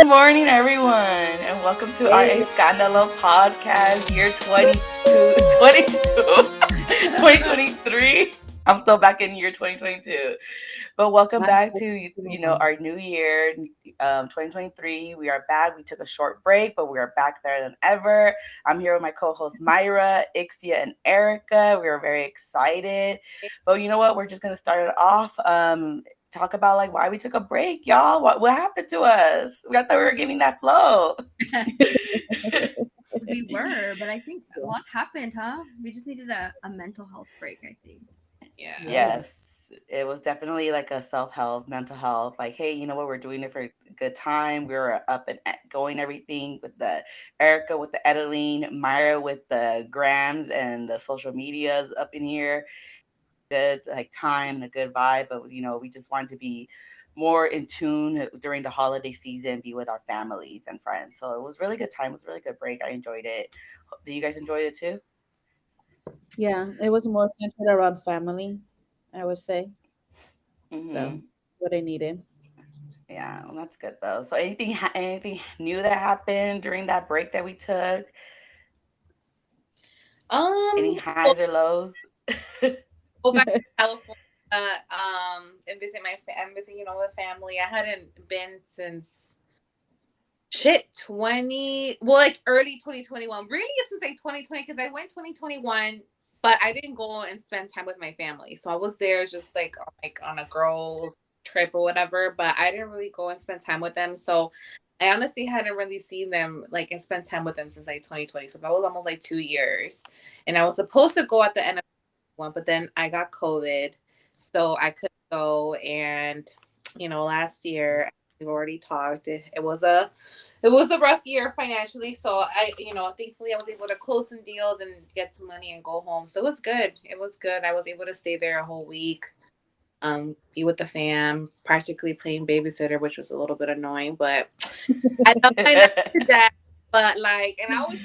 morning, everyone, and welcome to our Hey, Escandalo podcast, year 2023. I'm still back in year 2022. But welcome nice back to to, see one. our new year, 2023. We are back. We took a short break, but we are back better than ever. I'm here with my co-host Myra, Ixia, and Erica. We are very excited. But you know what? We're just going to start it off. Talk about like why we took a break, y'all. What happened to us? We thought we were getting that flow. We were, but I think a Yeah. lot happened, huh? We just needed a mental health break, I think. Yeah. Yeah. Yes, it was definitely like a self-help, mental health. Like, hey, you know what? We're doing it for a good time. We were up and going everything with the Erica with the editing, Myra with the grams and the social medias up in here. Good like time and a good vibe, but we just wanted to be more in tune during the holiday season, be with our families and friends. So it was really good time. It was a really good break. I enjoyed it. Do you guys enjoy it too? Yeah, it was more centered around family, I would say. So, Mm-hmm. what I needed. Yeah, well, that's good though. So anything new that happened during that break that we took? Any Well, highs or lows? go back to California. And visit I'm visiting, with family. I hadn't been since 20. Well, like early 2021. Really, it's to say 2020 because I went 2021, but I didn't go and spend time with my family. So I was there just like on a girls trip or whatever. But I didn't really go and spend time with them. So I honestly hadn't really seen them like and spent time with them since like 2020. So that was almost like 2 years. And I was supposed to go at the end of one, but then I got COVID, so I couldn't go. And last year we've already talked. It was a rough year financially, so thankfully I was able to close some deals and get some money and go home. So it was good. It was good. I was able to stay there a whole week, be with the fam, practically playing babysitter, which was a little bit annoying, but I love that. But like, and I always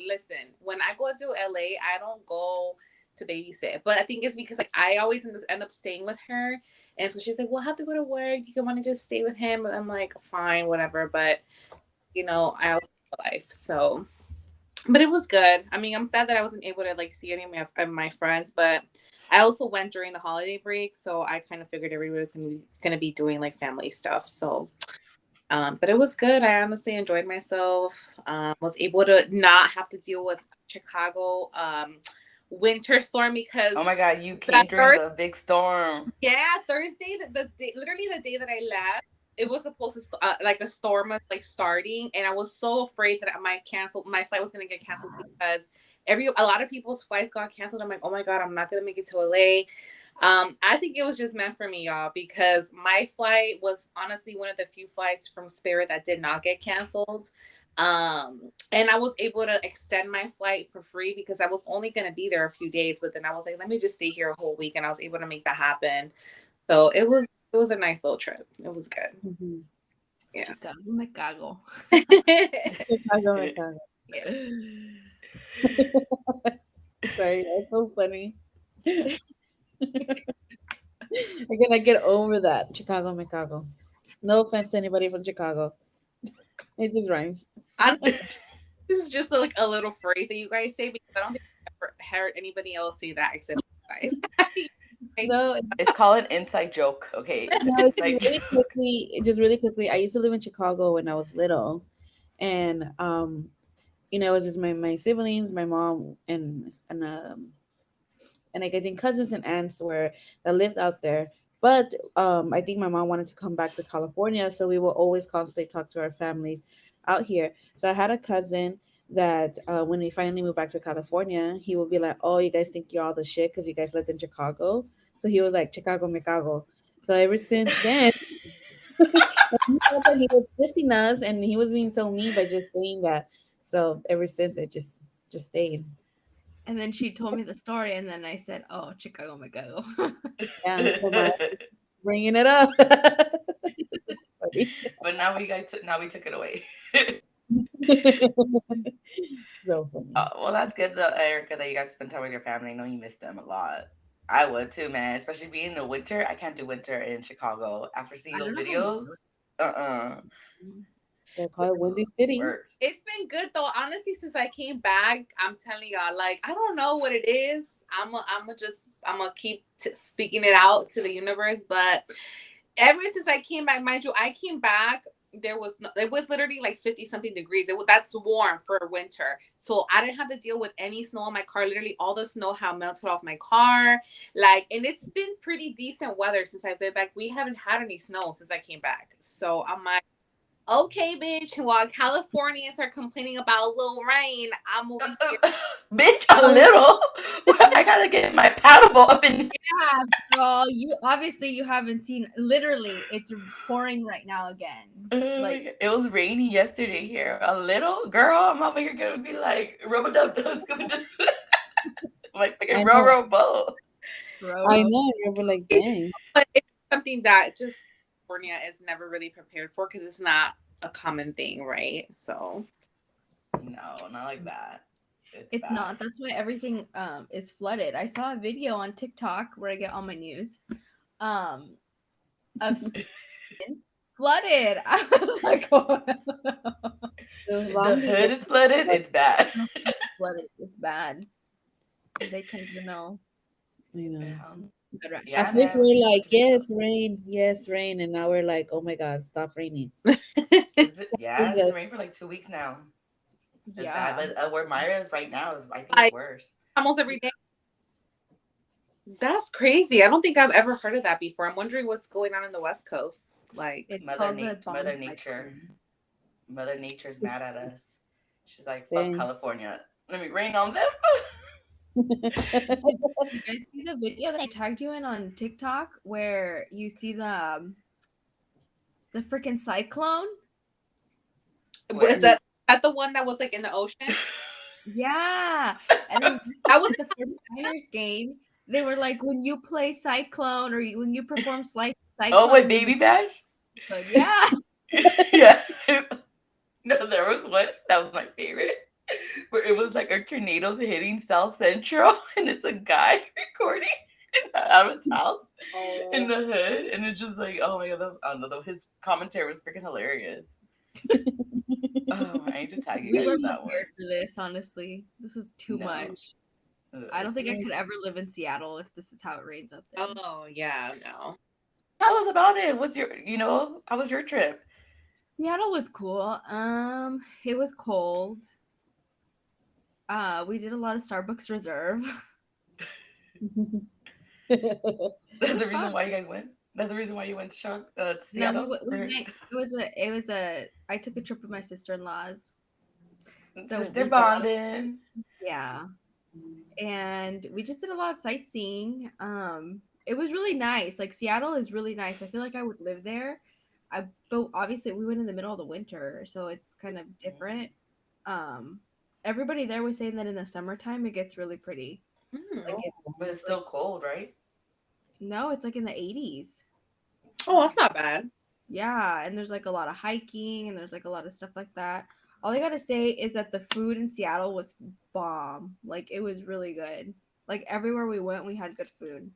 listen, when I go to LA, I don't go to babysit. But I think it's because like I always end up staying with her. And so she's like, "Well, I have to go to work. You can want to just stay with him." And I'm like, fine, whatever. But I also have a life. So but it was good. I mean, I'm sad that I wasn't able to like see any of my friends, but I also went during the holiday break, so I kind of figured everybody was gonna be doing like family stuff. So but it was good. I honestly enjoyed myself. Was able to not have to deal with Chicago winter storm Oh because my god, you that came during Thursday, the big storm. yeah, Thursday, the day, literally the day that I left, it was supposed to like a storm was like starting, and I was so afraid that my flight was gonna get canceled because a lot of people's flights got canceled. I'm like, oh my god, I'm not gonna make it to LA. I think it was just meant for me, y'all, because my flight was honestly one of the few flights from Spirit that did not get canceled. And I was able to extend my flight for free because I was only going to be there a few days, but then I was like, let me just stay here a whole week, and I was able to make that happen. So it was a nice little trip. It was good. Mhm. Yeah. Chicago, me cago. Chicago, Chicago. Yeah. Sorry, that's so funny. I cannot get over that. Chicago, Chicago. No offense to anybody from Chicago. It just rhymes. This is just like a little phrase that you guys say because I don't think I've ever heard anybody else say that except you guys. No, It's called an inside joke. Okay, it's an no, it's inside really joke. quickly, just really quickly. I used to live in Chicago when I was little, and it was just my siblings, my mom, and like I think cousins and aunts were that lived out there. But I think my mom wanted to come back to California, so we will always constantly talk to our families out here. So I had a cousin that when we finally moved back to California, he would be like, "Oh, you guys think you're all the shit because you guys lived in Chicago." So he was like, "Chicago, Chicago." So ever since then, he thought that he was dissing us, and he was being so mean by just saying that. So ever since, it just stayed. And then she told me the story, and then I said, "Oh, Chicago, me cago." Yeah, so my bringing it up. Funny. But now we took it away. So funny. Well, that's good, though, Erica, that you got to spend time with your family. I know you miss them a lot. I would too, man. Especially being in the winter. I can't do winter in Chicago. After seeing I those don't know how you do videos, it. uh-uh. They call it Windy City. Worse. It's been good though. Honestly, since I came back, I'm telling y'all, like, I don't know what it is. I'm gonna keep speaking it out to the universe. But ever since I came back, mind you, I came back. It was literally like 50 something degrees. That's warm for winter. So I didn't have to deal with any snow on my car. Literally, all the snow had melted off my car. Like, and it's been pretty decent weather since I've been back. We haven't had any snow since I came back. So I'm like, okay, bitch. While Californians are complaining about a little rain, I'm over here. Bitch, a little. I gotta get my paddle up in. Yeah, well, you obviously you haven't seen. Literally, it's pouring right now again. Like It was rainy yesterday here. A little girl, I'm over here gonna be like rubber dub like I fucking know. railroad boat. I Roto. know. You're like, dang. But it's something that just California is never really prepared for because it's not a common thing, right? So No, not like that. It's Bad. not. That's why everything is flooded. I saw a video on TikTok where I get all my news um of flooded. I was like, oh. So The Long Beach hood is flooded. It's bad. Flooded. It's bad. They kind of know. you know. Good ration. Yeah, At first man. we're like, yes, rain, and now we're like, oh my god, stop raining. It's Jesus. been raining for like 2 weeks now. It's bad, Yeah. but where Myra is right now is, I think, it's like worse. almost every day. That's crazy. I don't think I've ever heard of that before. I'm wondering what's going on in the West Coast. Like, It's Mother called the Nature, bomb Mother Nature, cyclone. Mother Nature's mad at us. She's like, fuck Dang. California. Let me rain on them. Did you guys see the video that I tagged you in on TikTok where you see the freaking cyclone? Where? is that the one that was like in the ocean? Yeah. And then That was at the 49ers game, they were like, when you play cyclone or when you perform Oh, with cyclone, Baby Bash? yeah. Yeah. No, there was one that was my favorite, where it was like a tornado's hitting South Central, and it's a guy recording out of his house in the hood, and it's just like, oh my god, I don't know, his commentary was freaking hilarious. Oh, I need to tag you We guys were with that one. prepared for this, honestly. This is too No. much. I don't think I could ever live in Seattle if this is how it rains up there. Oh yeah, no. Tell us about it. What's your, how was your trip? Seattle was cool. It was cold. We did a lot of Starbucks Reserve. That's was the reason fun. why you guys went? That's the reason why you went to No, Seattle? we went. I took a trip with my sister-in-laws. So Sister we did a lot of, bonding. yeah, and we just did a lot of sightseeing. It was really nice. Like Seattle is really nice. I feel like I would live there. But obviously we went in the middle of the winter, so it's kind of different. Um, Everybody there was saying that in the summertime it gets really pretty. Like But it's still cold, right? no, it's like in the 80s. Oh, that's not bad. Yeah, and there's like a lot of hiking and there's like a lot of stuff like that. All I gotta say is that the food in Seattle was bomb. Like it was really good. Like everywhere we went, we had good food.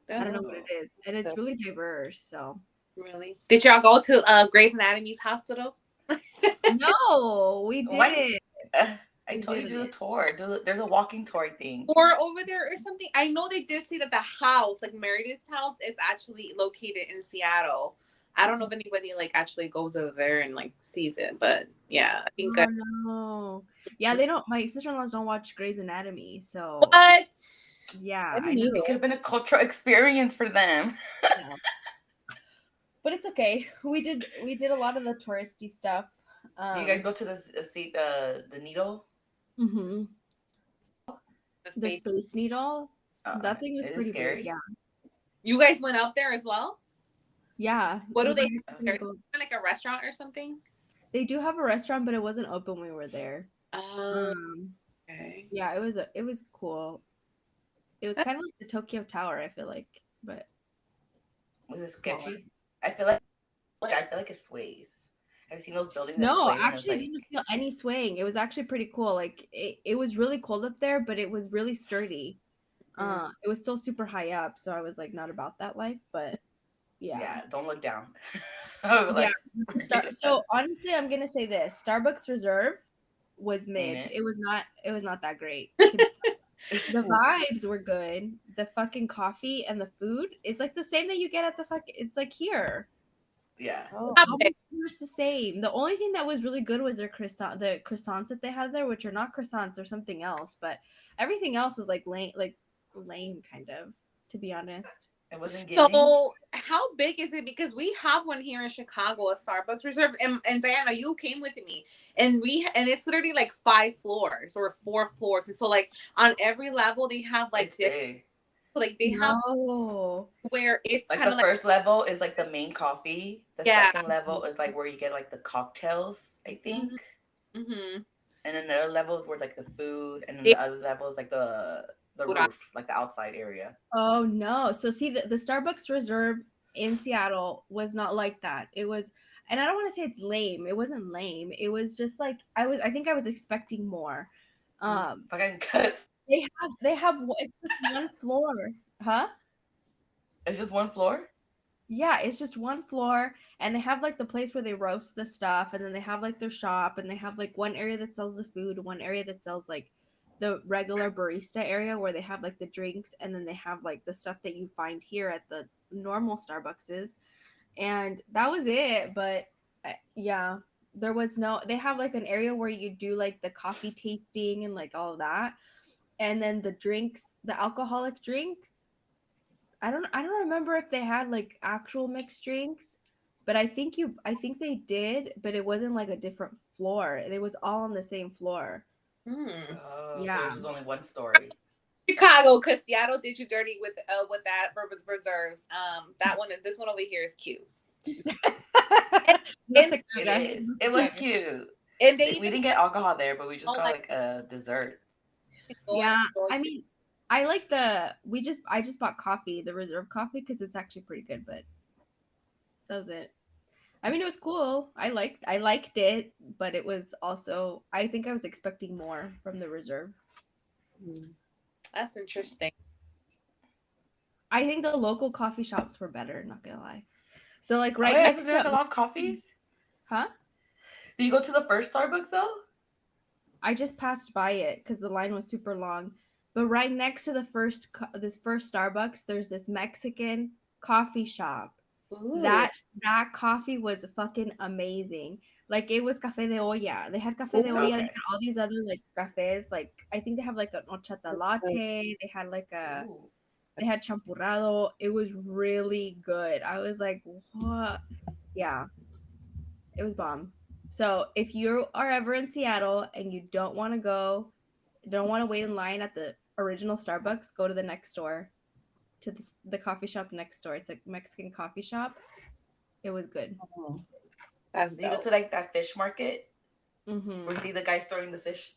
I That's don't know what it is, and it's really diverse. So really. Did y'all go to Grey's Anatomy's hospital? no, we Why? didn't. I We told you to do the didn't. tour. There's a walking tour thing. Or over there or something. I know they did say that the house, like Meredith's house, is actually located in Seattle. I don't know if anybody like actually goes over there and like sees it, but yeah, I think. Oh no. Yeah, they don't. My sister-in-laws don't watch Grey's Anatomy, so What? yeah, I I don't know. either. It could have been a cultural experience for them. Yeah. But it's okay. We did a lot of the touristy stuff. Do you guys go to the needle? Mm-hmm. The The space. Space Needle. That thing was It is pretty scary. big. Yeah. You guys went up there as well? Yeah. What do we they were have gonna there? go- Like a restaurant or something? They do have a restaurant, but it wasn't open when we were there. Oh, Um, okay. yeah, it was cool. It was kind of like the Tokyo Tower, I feel like, but Was it smaller. sketchy? I feel like it sways. Have you seen those buildings that No, sway when it's actually, I like? didn't feel any swaying. It was actually pretty cool. Like it was really cold up there, but it was really sturdy. It was still super high up, so I was like not about that life, but yeah. Yeah, don't look down. Yeah. Like, So honestly, I'm gonna say this: Starbucks Reserve was ain't mid. it? It was not that great. The vibes were good. The fucking coffee and the food is like the same that you get at the fucking. It's like here. Yeah. Oh, All the food's the same. The only thing that was really good was their the croissants that they had there, which are not croissants or something else. But everything else was like lame, kind of. To be honest. It wasn't giving. So, how big is it? Because we have one here in Chicago, a Starbucks Reserve, and Diana, you came with me, and it's literally like 5 floors or 4 floors, and so like on every level they have like It's different, big. like they have No. where it's Like kind the of like first level is like the main coffee. The yeah, second level is like where you get like the cocktails, I think. hmm hmm And then the other levels were like the food, and then they the other level is like the food out. roof, like the outside area. Oh no. So see the Starbucks Reserve in Seattle was not like that. It was, and I don't want to say it's lame. It wasn't lame. It was just like I think I was expecting more. Um Fucking cuts. it's just one floor. Huh? It's just one floor. Yeah, it's just one floor, and they have like the place where they roast the stuff, and then they have like their shop, and they have like one area that sells the food, one area that sells like the regular barista area where they have like the drinks, and then they have like the stuff that you find here at the normal Starbuckses, and that was it. But yeah, there was no. They have like an area where you do like the coffee tasting and like all of that, and then the drinks, the alcoholic drinks. I don't remember if they had like actual mixed drinks, but I think they did, but it wasn't like a different floor. It was all on the same floor. Hmm. Oh, so Yeah. there's just only one story. Chicago, because Seattle did you dirty with that for reserves. That one, this one over here is cute, and No and, se It caga. is. No It se was caga. cute. and they We even didn't get alcohol there, but we just don't got like like a dessert. go and Yeah, enjoy. I mean, I like I just bought coffee, the reserve coffee, because it's actually pretty good, but that was it. I mean, it was cool. I liked it, but it was also I think I was expecting more from the reserve. That's interesting. I think the local coffee shops were better, not gonna lie. So like Oh right yeah, so next there's like to a lot of coffees. huh? Did you go to the first Starbucks though? I just passed by it because the line was super long. But right next to this first Starbucks, there's this Mexican coffee shop. Ooh, That coffee was fucking amazing. Like it was cafe de olla. They had cafe de ooh, olla. They Okay. had all these other like cafes. Like I think they have like an horchata latte. They had like a Ooh. they had champurrado. It was really good. I was like, what? Yeah, it was bomb. So if you are ever in Seattle and you don't want to wait in line at the original Starbucks, go to the next door, to the coffee shop next door. It's a Mexican coffee shop. It was good. oh. that's Did you go dope. to like that fish market Hmm. where you see the guys throwing the fish?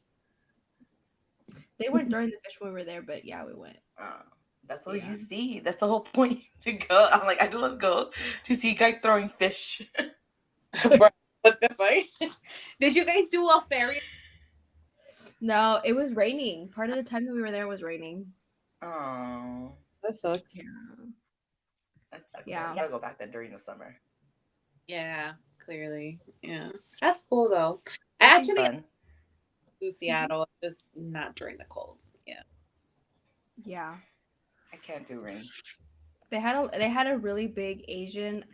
They weren't throwing the fish when we were there, but yeah, we went. Uh, that's what Yeah. you see. That's the whole point to go. I'm like, I just want to go to see guys throwing fish. Bro, what the fuck? Did you guys do a ferry? No, it was raining. Part of the time that we were there was raining. Oh, That sucks. Yeah. that sucks. I Yeah. gotta go back then during the summer. Yeah, clearly. Yeah, that's cool though. I It'll be actually fun. do Seattle, just not during the cold. Yeah. Yeah. I can't do rain. They had a really big Asian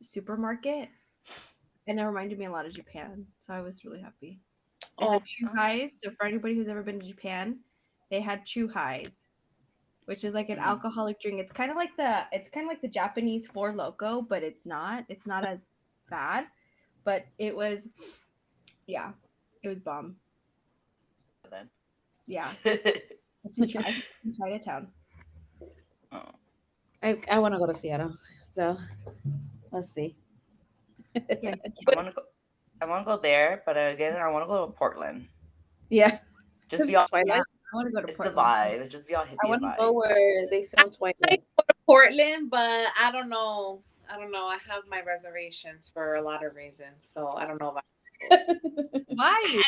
supermarket, and it reminded me a lot of Japan. So I was really happy. They Oh, had chu Oh. highs. So for anybody who's ever been to Japan, they had chu highs, which is like an Mm. alcoholic drink. It's kind of like the Japanese Four Loco, but it's not. It's not as bad, but it was yeah, it was bomb. Then. Yeah, I think it's in Chinatown. Oh. I want to go to Seattle, so let's see. Yeah, I want to go. I want to go there, but again, I want to go to Portland. Yeah, Just be all. yeah. Twilight. I want to go to It's the Portland. vibe. It's just be all I hippie want to go vibes. where they I film might Twilight. go to Portland, but I don't know. I don't know. I have my reservations for a lot of reasons, so I don't know Why?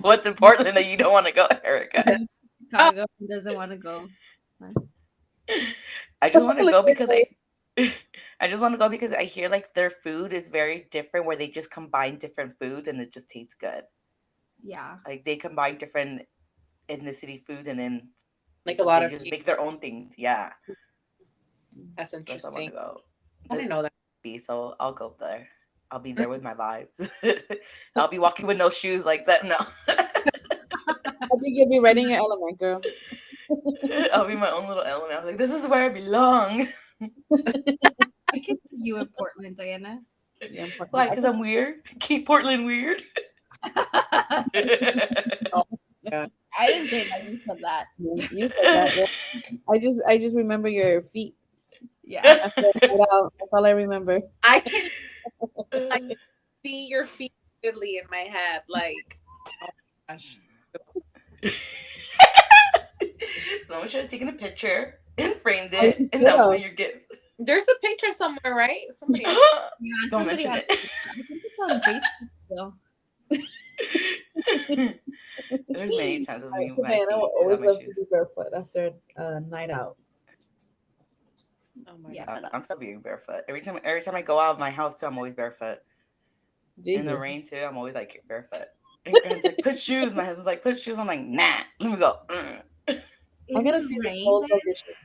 What's in Portland that you don't want to go, Erica? about. Chicago doesn't want to go. I just want to go because Literally. I I just want to go because I hear like their food is very different, where they just combine different foods and it just tastes good. Yeah. Like they combine different ethnicity foods and then Like a they lot of just you. make their own things. Yeah, That's that's where I want interesting. to go. I The didn't know that. be so I'll go there. I'll be there with my vibes. I'll be walking with no shoes like that. No, I think you'll be right in your element, girl. I'll be my own little element. I'm like, this is where I belong. I can see you in Portland, Diana. Yeah, important. Why? I Because can I'm see weird. Keep Portland weird. Oh, yeah. I didn't say that. You said that. you. You said that. Well, I just remember your feet Yeah. after I night out. That's all I remember. I can like see your feet vividly in my head. Like, oh my gosh. Someone should have taken a picture and framed Oh, it, you and should that would be have. your gift. There's a picture somewhere, right? Somebody has. Yeah, Don't somebody mention has. it. I think it's on Facebook still. There's many times of me with Because my Diana will feet without always my love to shoes. be barefoot after a night out. Oh my Yeah. god. I'm still being barefoot. Every time I go out of my house too, I'm always barefoot. In the Jesus. rain too, I'm always like barefoot. And Grant's like, put shoes. My husband's like, put shoes. I'm like, nah. Let me go. I In gotta the see the rain, soles Diana? of your shoes.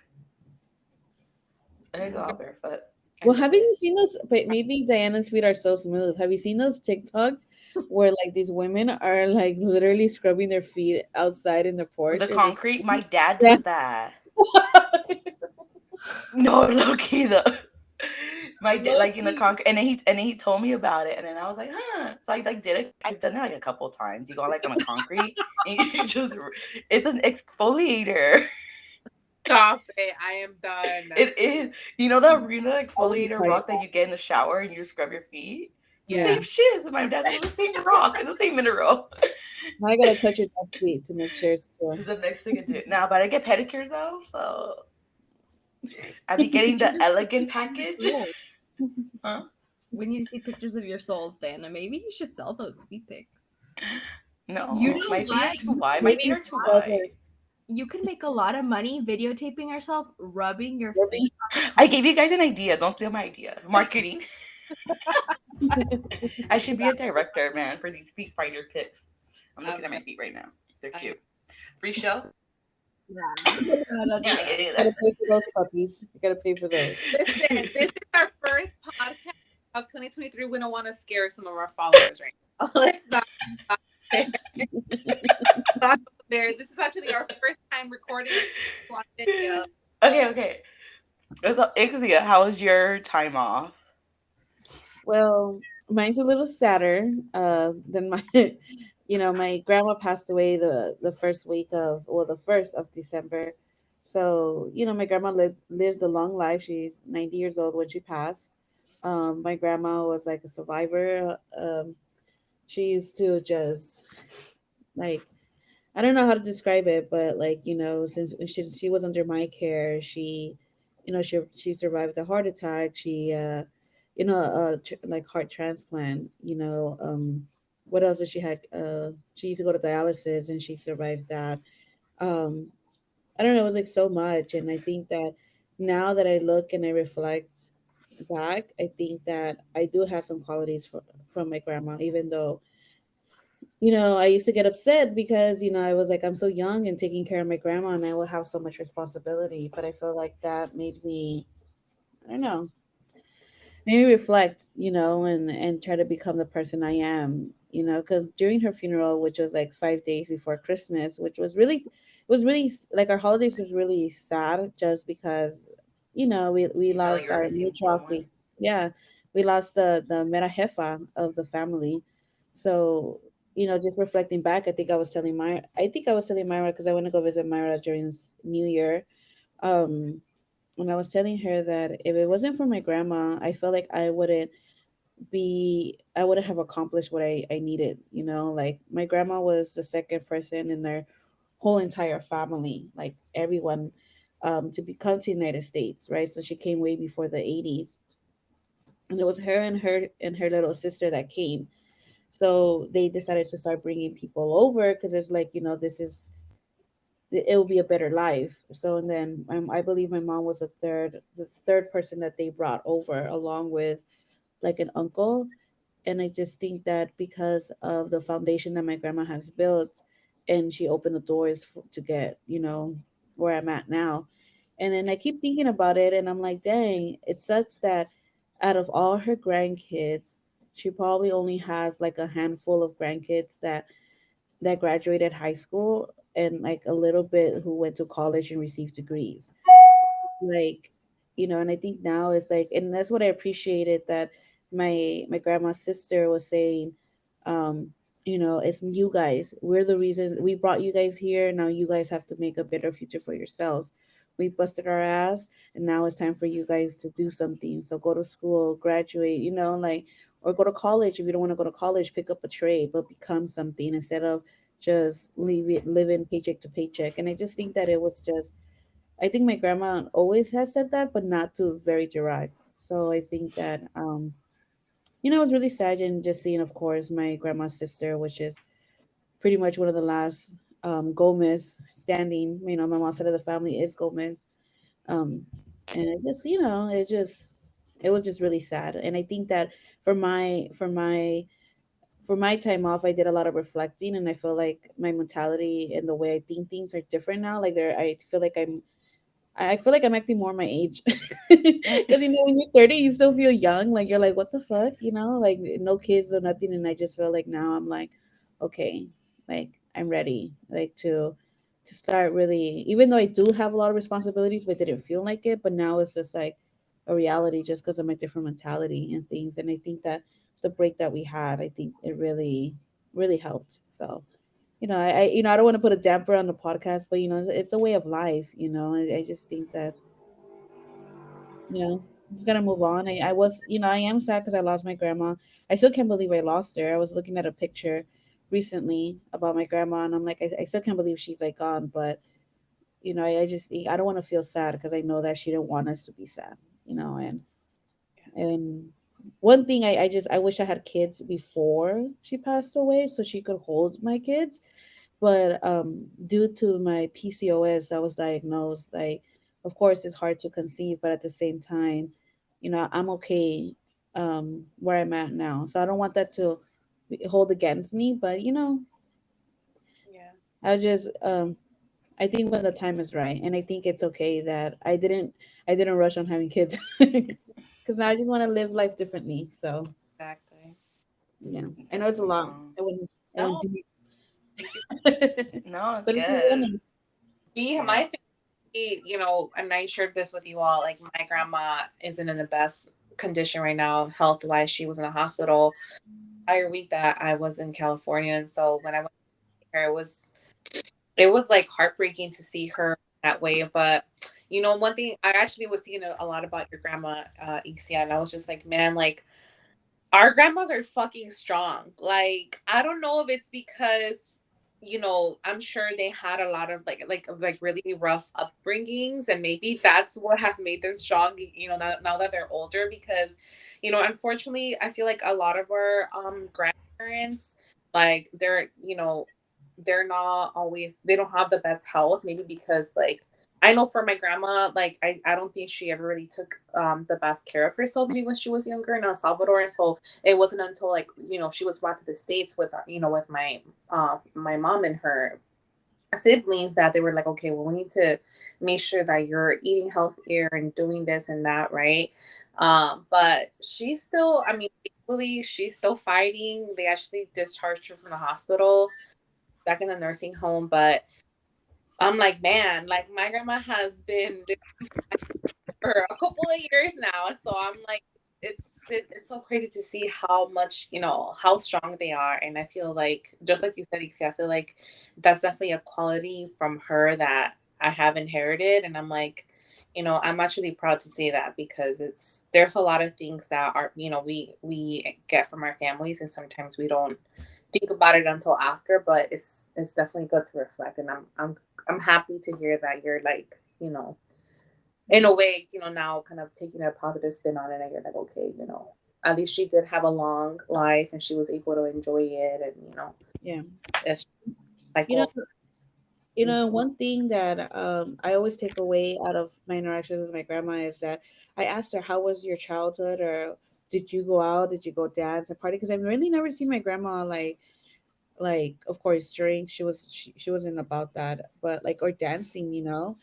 I go out barefoot. I Well, love haven't it. you seen those? But maybe Diana's feet are so smooth. Have you seen those TikToks where like these women are like literally scrubbing their feet outside in the The porch or this? concrete, my dad Yeah. does that. No, low key though. My dad, like in the Low-key. concrete, and then he told me about it, and then I was like, huh. So I like did it. I've done it like a couple times. You go like on a concrete, and you just it's an exfoliator. Stop it. I am done. It is. You know that arena I wouldn't exfoliator try it. rock that you get in the shower and you scrub your feet? It's the Yeah. same shit. So my dad's like, it's the same rock. It's the same mineral. Now I gotta touch your dad's feet to make sure it's sure. It's the next thing I do. Now, but I get pedicures though, so I be We getting need the to see elegant pictures of your package. soles. Huh? We need to see pictures of your soles, Diana. Maybe you should sell those feet pics. You No, know my feet what? are too You wide. can My make feet Maybe are too brother, wide. you can make a lot of money videotaping yourself rubbing your maybe feet on the I concrete. gave you guys an idea. Don't steal my idea. Marketing. I should be a director, man, for these feet finder pics. I'm looking I'm at my done. feet right now. They're I am. cute. Free show? Yeah. No, don't Yeah, do I that. get you gotta that. pay for those puppies. You gotta pay for those. Listen, this is our first podcast of 2023. We don't want to scare some of our followers right now. Let's not there. Not go there. This is actually our first time recording on video. Okay. So, Ixia, how was your time off? Well, mine's a little sadder than my. My grandma passed away the first week of, well, the 1st of December. So my grandma lived a long life. She's 90 years old when she passed. My grandma was like a survivor. She used to just like, I don't know how to describe it, but like since she was under my care, she survived a heart attack. She like heart transplant. What else did she had? She used to go to dialysis and she survived that. Um, I don't know. It was like so much, and I think that now that I look and I reflect back, I think that I do have some qualities from my grandma, even though I used to get upset because, I was like, I'm so young and taking care of my grandma and I will have so much responsibility. But I feel like that made me, I don't know, maybe reflect, and try to become the person I am, because during her funeral, which was like 5 days before Christmas, which was really like our holidays was really sad just because, we You felt like lost you were our missing someone? matriarchy. Yeah, we lost the mera jefa of the family. So, just reflecting back, I think I was telling Myra because I went to go visit Myra during New Year. Um, and I was telling her that if it wasn't for my grandma, I feel like I wouldn't have accomplished what I needed, like my grandma was the second person in their whole entire family, like everyone, to come to the United States, right? So she came way before the 80s. And it was her little sister that came. So they decided to start bringing people over because it's like, this is it will be a better life. So and then I believe my mom was the third person that they brought over, along with like an uncle. And I just think that because of the foundation that my grandma has built, and she opened the doors to get, where I'm at now. And then I keep thinking about it, and I'm like, dang, it sucks that out of all her grandkids, she probably only has like a handful of grandkids that graduated high school, and like a little bit who went to college and received degrees. Like, and I think now it's like, and that's what I appreciated, that my grandma's sister was saying, um it's you guys, we're the reason, we brought you guys here, now you guys have to make a better future for yourselves. We busted our ass, and now it's time for you guys to do something. So go to school, graduate, like, or go to college. If you don't want to go to college, pick up a trade, but become something, instead of just living paycheck to paycheck. And I just think that it was just, I think my grandma always has said that, but not to very direct. So I think that, it was really sad, and just seeing, of course, my grandma's sister, which is pretty much one of the last Gomez standing. My mom's side of the family is Gomez. Um, and it just, it was just really sad. And I think that for my time off, I did a lot of reflecting, and I feel like my mentality and the way I think things are different now. Like, I feel like I feel like I'm acting more my age. Because, when you're 30, you still feel young. Like, you're like, what the fuck? Like, no kids or nothing. And I just feel like now I'm like, okay, like, I'm ready. Like, to start really, even though I do have a lot of responsibilities, but didn't feel like it. But now it's just like a reality, just because of my different mentality and things. And I think that the break that we had, I think it really, really helped. So, I don't want to put a damper on the podcast, but it's a way of life. I just think that, just gotta move on. I was, I am sad because I lost my grandma. I still can't believe I lost her. I was looking at a picture recently about my grandma, and I'm like, I still can't believe she's like gone. But I just, I don't want to feel sad, because I know that she didn't want us to be sad. And one thing, I wish I had kids before she passed away, so she could hold my kids. But due to my PCOS, I was diagnosed. Like, of course, it's hard to conceive, but at the same time, I'm okay where I'm at now. So I don't want that to hold against me. But Yeah. I just I think when the time is right, and I think it's okay that I didn't rush on having kids, because now I just want to live life differently. So Exactly. yeah, I know it's a Definitely lot. wrong. I went No, deep, you can No, it's but it's good. really nice. be Yeah. my family, and I shared this with you all. Like, my grandma isn't in the best condition right now, health wise. She was in a hospital entire week that I was in California, and so when I went to her, it was like heartbreaking to see her that way. But one thing I actually was seeing a lot about your grandma, Ixia, and I was just like, man, like, our grandmas are fucking strong. Like, I don't know if it's because I'm sure they had a lot of like really rough upbringings, and maybe that's what has made them strong. Now that they're older, because unfortunately, I feel like a lot of our grandparents, like, they're not always, they don't have the best health, maybe because, like, I know for my grandma, like, I don't think she ever really took the best care of herself, maybe when she was younger in El Salvador. So it wasn't until, like, she was brought to the States with with my mom and her siblings, that they were like, okay, well, we need to make sure that you're eating healthier and doing this and that, right? But she's still, I mean, thankfully, she's still fighting. They actually discharged her from the hospital, back in the nursing home. But I'm like, man, like, my grandma has been for a couple of years now. So I'm like, it's so crazy to see how much, how strong they are. And I feel like, just like you said, Ixia, I feel like that's definitely a quality from her that I have inherited. And I'm like, I'm actually proud to say that, because there's a lot of things that are, we get from our families, and sometimes we don't think about it until after. But it's definitely good to reflect. And I'm happy to hear that you're like, in a way, now kind of taking a positive spin on it, and you're like, okay, at least she did have a long life, and she was able to enjoy it, and Yeah. it's You know, cycle. You know, one thing that I always take away out of my interactions with my grandma is that I asked her, "How was your childhood?" or "Did you go out? Did you go dance and party?" Because I've really never seen my grandma of course drink. She wasn't about that, but like or dancing, you know.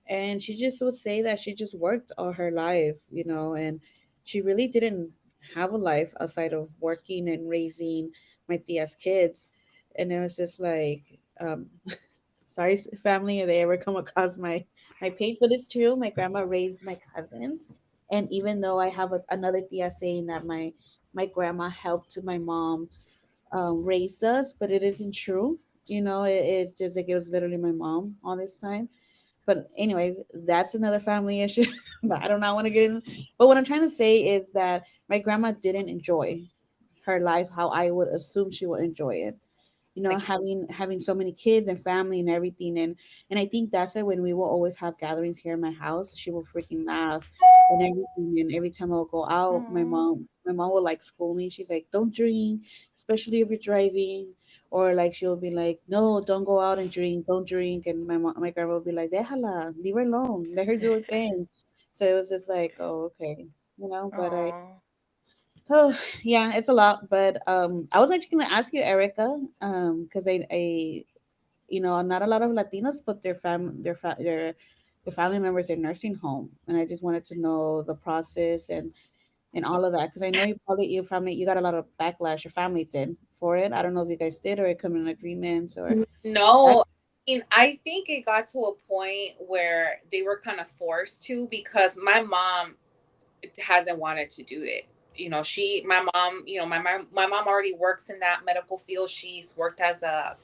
And she just would say that she just worked all her life, you know, and she really didn't have a life outside of working and raising my tia's kids. And it was just like sorry, family, if they ever come across my page, but it's true. My grandma raised my cousins, and even though I have another tia saying that my grandma helped my mom raised us, but it isn't true. You know, it's just like it was literally my mom all this time. But anyways, that's another family issue. But I do not want to get in. But what I'm trying to say is that my grandma didn't enjoy her life how I would assume she would enjoy it. You know, Like, having so many kids and family and everything, and I think that's why when we will always have gatherings here in my house, she will freaking laugh and everything. And every time I'll go out, Aw. my mom will like school me. She's like, "Don't drink, especially if you're driving." Or like she'll be like, "No, don't go out and drink. Don't drink." And my grandma will be like, "Déjala, leave her alone. Let her do her thing." So it was just like, oh, okay, you know. But Aw. oh yeah, it's a lot. But I was actually gonna ask you, Erica, because you know, not a lot of Latinos put their family members in nursing home, and I just wanted to know the process and all of that because I know you got a lot of backlash. Your family did for it. I don't know if you guys did or it come in agreements or that. no, I mean, I think it got to a point where they were kind of forced to because my mom hasn't wanted to do it. My mom, my mom already works in that medical field. She's worked as a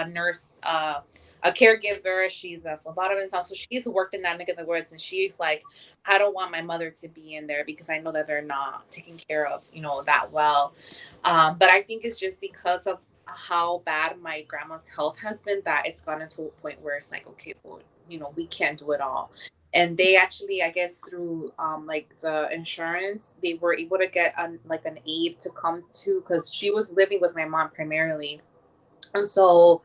nurse, a caregiver. She's a phlebotomist. So she's worked in that neck of the woods. And she's like, I don't want my mother to be in there because I know that they're not taken care of, that well. But I think it's just because of how bad my grandma's health has been that it's gotten to a point where it's like, okay, well, we can't do it all. And they actually, I guess, through like the insurance, they were able to get like an aide to come to because she was living with my mom primarily. And so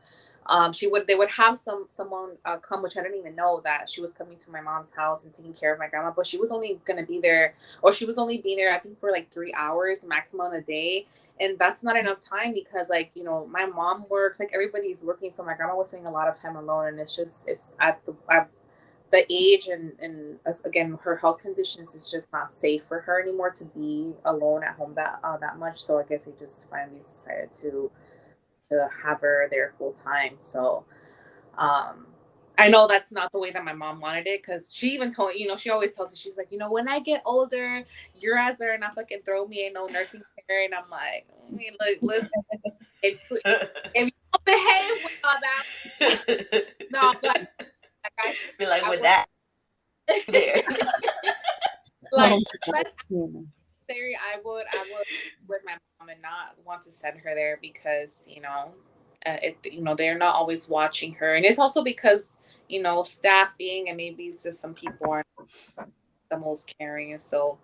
they would have someone come, which I didn't even know that she was coming to my mom's house and taking care of my grandma, but she was only going to be there, or she was only being there, I think, for like 3 hours maximum a day. And that's not enough time because, like, my mom works, like everybody's working, so my grandma was spending a lot of time alone. And it's at the age and again, her health conditions is just not safe for her anymore to be alone at home that much. So I guess they just finally decided to have her there full time. So um I know that's not the way that my mom wanted it because she even told, she always tells us, she's like, when I get older, your ass better not fucking throw me in no nursing care. And I'm like, look, listen, if you don't behave with all that, no, but like I said, Be like I with would that there. Oh like my unless God. necessary, I would with my mom and not want to send her there because they're not always watching her, and it's also because staffing and maybe it's just some people aren't the most caring, and so.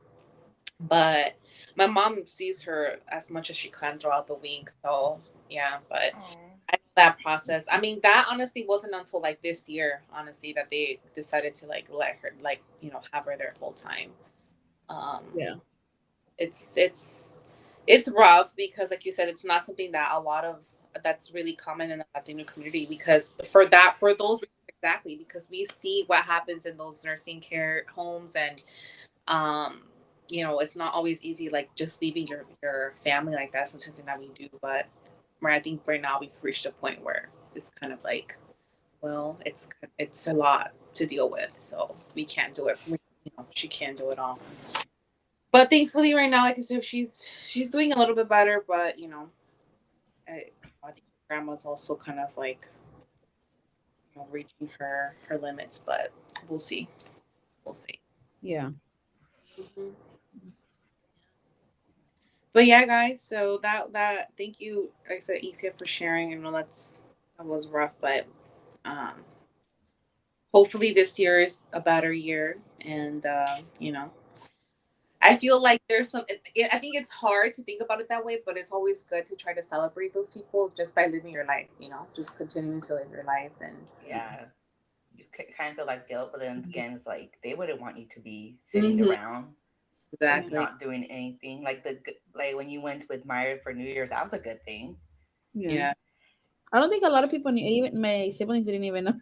But my mom sees her as much as she can throughout the week, so yeah. But Aw. I know that process. I mean, that honestly wasn't until like this year, honestly, that they decided to like let her like have her there full time. Um, Yeah, it's rough because like you said, it's not something that a lot of that's really common in the Latino community because for those reasons exactly because we see what happens in those nursing care homes and um it's not always easy like just leaving your family like that's not something that we do, but where I think right now we've reached a point where it's kind of like, well, it's a lot to deal with, so we can't do it. She can't do it all. But thankfully, right now, like I said, she's doing a little bit better. But I think grandma's also kind of like reaching her limits. But we'll see. We'll see. yeah, Hmm. But yeah, guys. So that thank you, like I said, Ixia, for sharing. I know that was rough, but um, hopefully this year is a better year, and I feel like there's some. I think it's hard to think about it that way, but it's always good to try to celebrate those people just by living your life. You know, just continuing to live your life and Yeah, you kind of feel like guilt, but then again, it's like they wouldn't want you to be sitting hmm around and exactly. not doing anything. Like like when you went with Myra for New Year's, that was a good thing. Yeah. Yeah. I don't think a lot of people knew. Even my siblings didn't even know.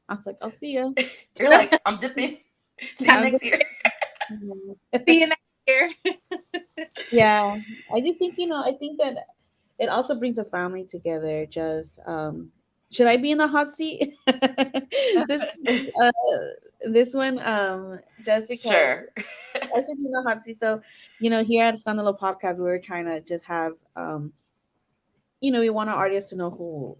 I was like, I'll see ya. You're like, I'm dipping. See you I'm next just, year. See you next year. yeah. I just think, I think that it also brings a family together. Just should I be in the hot seat? this uh this one, just because Sure. I should be in the hot seat. So, here at Scandalo Podcast, we were trying to just have we want our artists to know who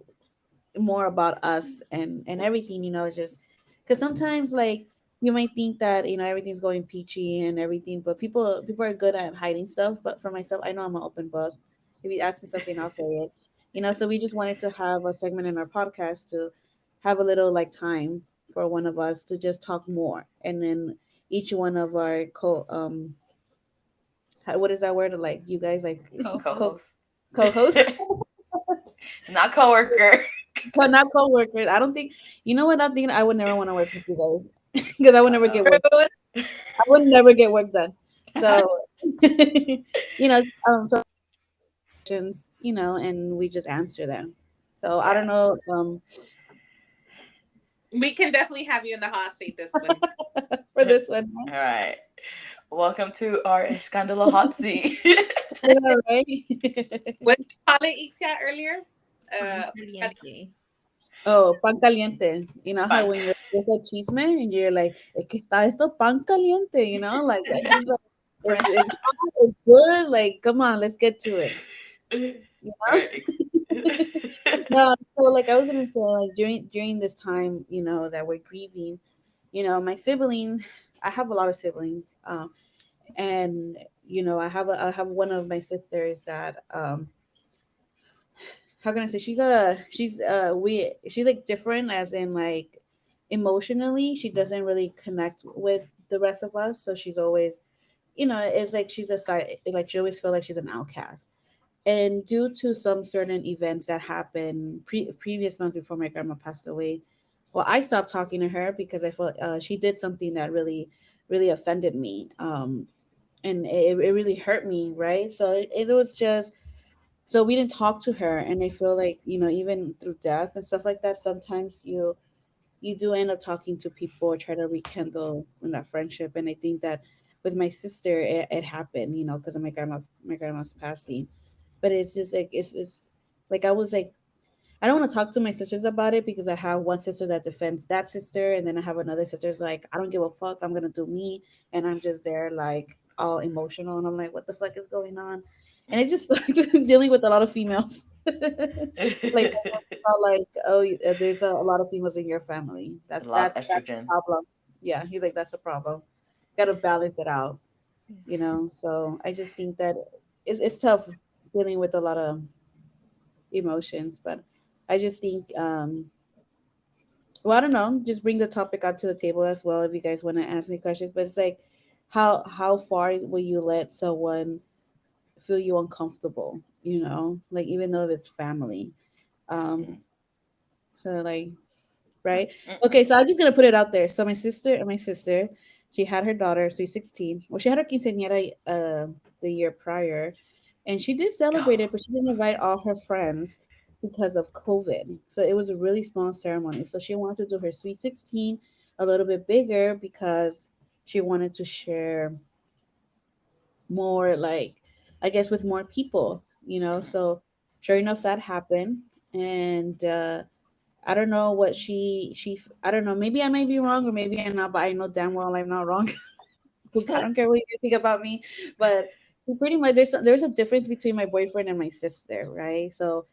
more about us and everything, just because sometimes, like, you might think that everything's going peachy and everything, but people are good at hiding stuff. But for myself, I know I'm an open book. If you ask me something, I'll say it. So we just wanted to have a segment in our podcast to have a little, like, time for one of us to just talk more, and then each one of our what is that word, like, you guys, like, co Co-host, co-host. not coworker. But not co-workers. I don't think, what I think, I would never want to work with you guys because I would Oh never no. get work. I would never get work done. So, so questions, and we just answer them. So I Yeah. don't know, We can definitely have you in the hot seat this one. for this one. All right. Welcome to our Scandalo hot seat. Yeah, right. What did you call it, Ixia, earlier? Pan Uh, caliente. Oh, pan caliente. How Fun. when there's a chisme and you're like, es que está esto pan caliente, like, it's just like, Fresh. it's hot, it's good. Like, come on, let's get to it. You All know? right. No, so, like, I was gonna say, like, during this time, that we're grieving, my siblings, I have a lot of siblings, and I have one of my sisters that, how can I say, she's like different, as in, like, emotionally she doesn't really connect with the rest of us, so she's always, it's like she's a side, like, she always feel like she's an outcast. And due to some certain events that happened previous months before my grandma passed away, well, I stopped talking to her because I felt, she did something that really, really offended me, and it really hurt me, right? So it was just, so we didn't talk to her. And I feel like, even through death and stuff like that, sometimes you do end up talking to people or try to rekindle in that friendship. And I think that with my sister, it happened, because of my grandma's passing. But it's just like, it's like, I was like, I don't want to talk to my sisters about it because I have one sister that defends that sister, and then I have another sister's like, I don't give a fuck, I'm gonna do me, and I'm just there, like, all emotional, and I'm like, what the fuck is going on? And it just dealing with a lot of females. Like, like, oh, there's a lot of females in your family. A That's lot of that's that's the estrogen. problem. Yeah, he's like, that's the problem. Got to balance it out, So I just think that it's tough dealing with a lot of emotions, but I just think, well, I don't know, just bring the topic out to the table as well if you guys want to ask me questions. But it's like, how far will you let someone feel you uncomfortable? Like, even though if it's family, um, so, like, right? Okay, so I'm just gonna put it out there. So my sister, she had her daughter, sweet 16. Well, she had her quinceañera, the year prior, and she did celebrate it, but she didn't invite all her friends because of COVID. So it was a really small ceremony. So she wanted to do her sweet 16 a little bit bigger because she wanted to share more, like, I guess, with more people. So sure enough, that happened. And I don't know what I don't know. Maybe I might be wrong, or maybe I'm not, but I know damn well I'm not wrong. I don't care what you think about me, but pretty much there's a difference between my boyfriend and my sister, right? So,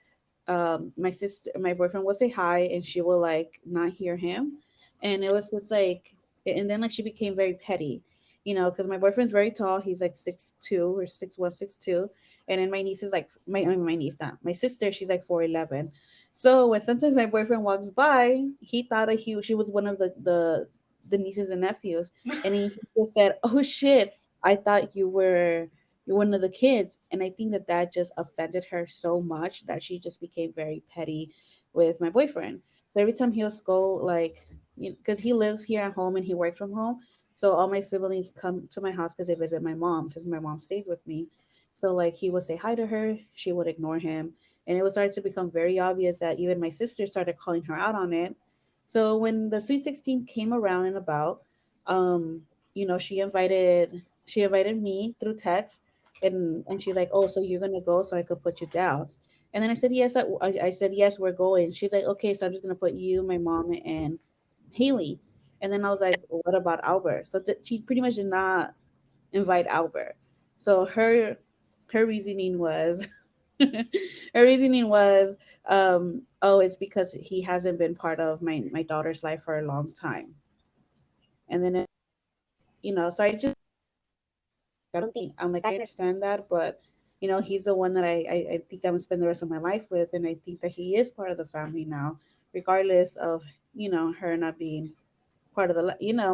my boyfriend will say hi, and she will, like, not hear him, and it was just like, and then, like, she became very petty, because my boyfriend's very tall. He's like 6'2" or 6'1", 6'2", and then my niece is like, my niece, not my sister, she's like 4'11". So when sometimes my boyfriend walks by, he thought that she was one of the nieces and nephews, and he just said, "Oh shit." I thought you're one of the kids. And I think that that just offended her so much that she just became very petty with my boyfriend. So every time he'll go, like, because he lives here at home and he works from home, so all my siblings come to my house because they visit my mom, since my mom stays with me. So like he would say hi to her, she would ignore him, and it was starting to become very obvious that even my sister started calling her out on it. So when the Sweet 16 came around and about, um, she invited me through text, and she like, oh, so you're gonna go so I could put you down. And then I said yes. I said yes, we're going. She's like, okay, so I'm just gonna put you, my mom, and Haley. And then I was like, what about Albert? So she pretty much did not invite Albert. So her reasoning was her reasoning was, oh, it's because he hasn't been part of my daughter's life for a long time. And then so I just, I don't think, I'm like, I understand that, but he's the one that I think I'm gonna spend the rest of my life with, and I think that he is part of the family now, regardless of her not being part of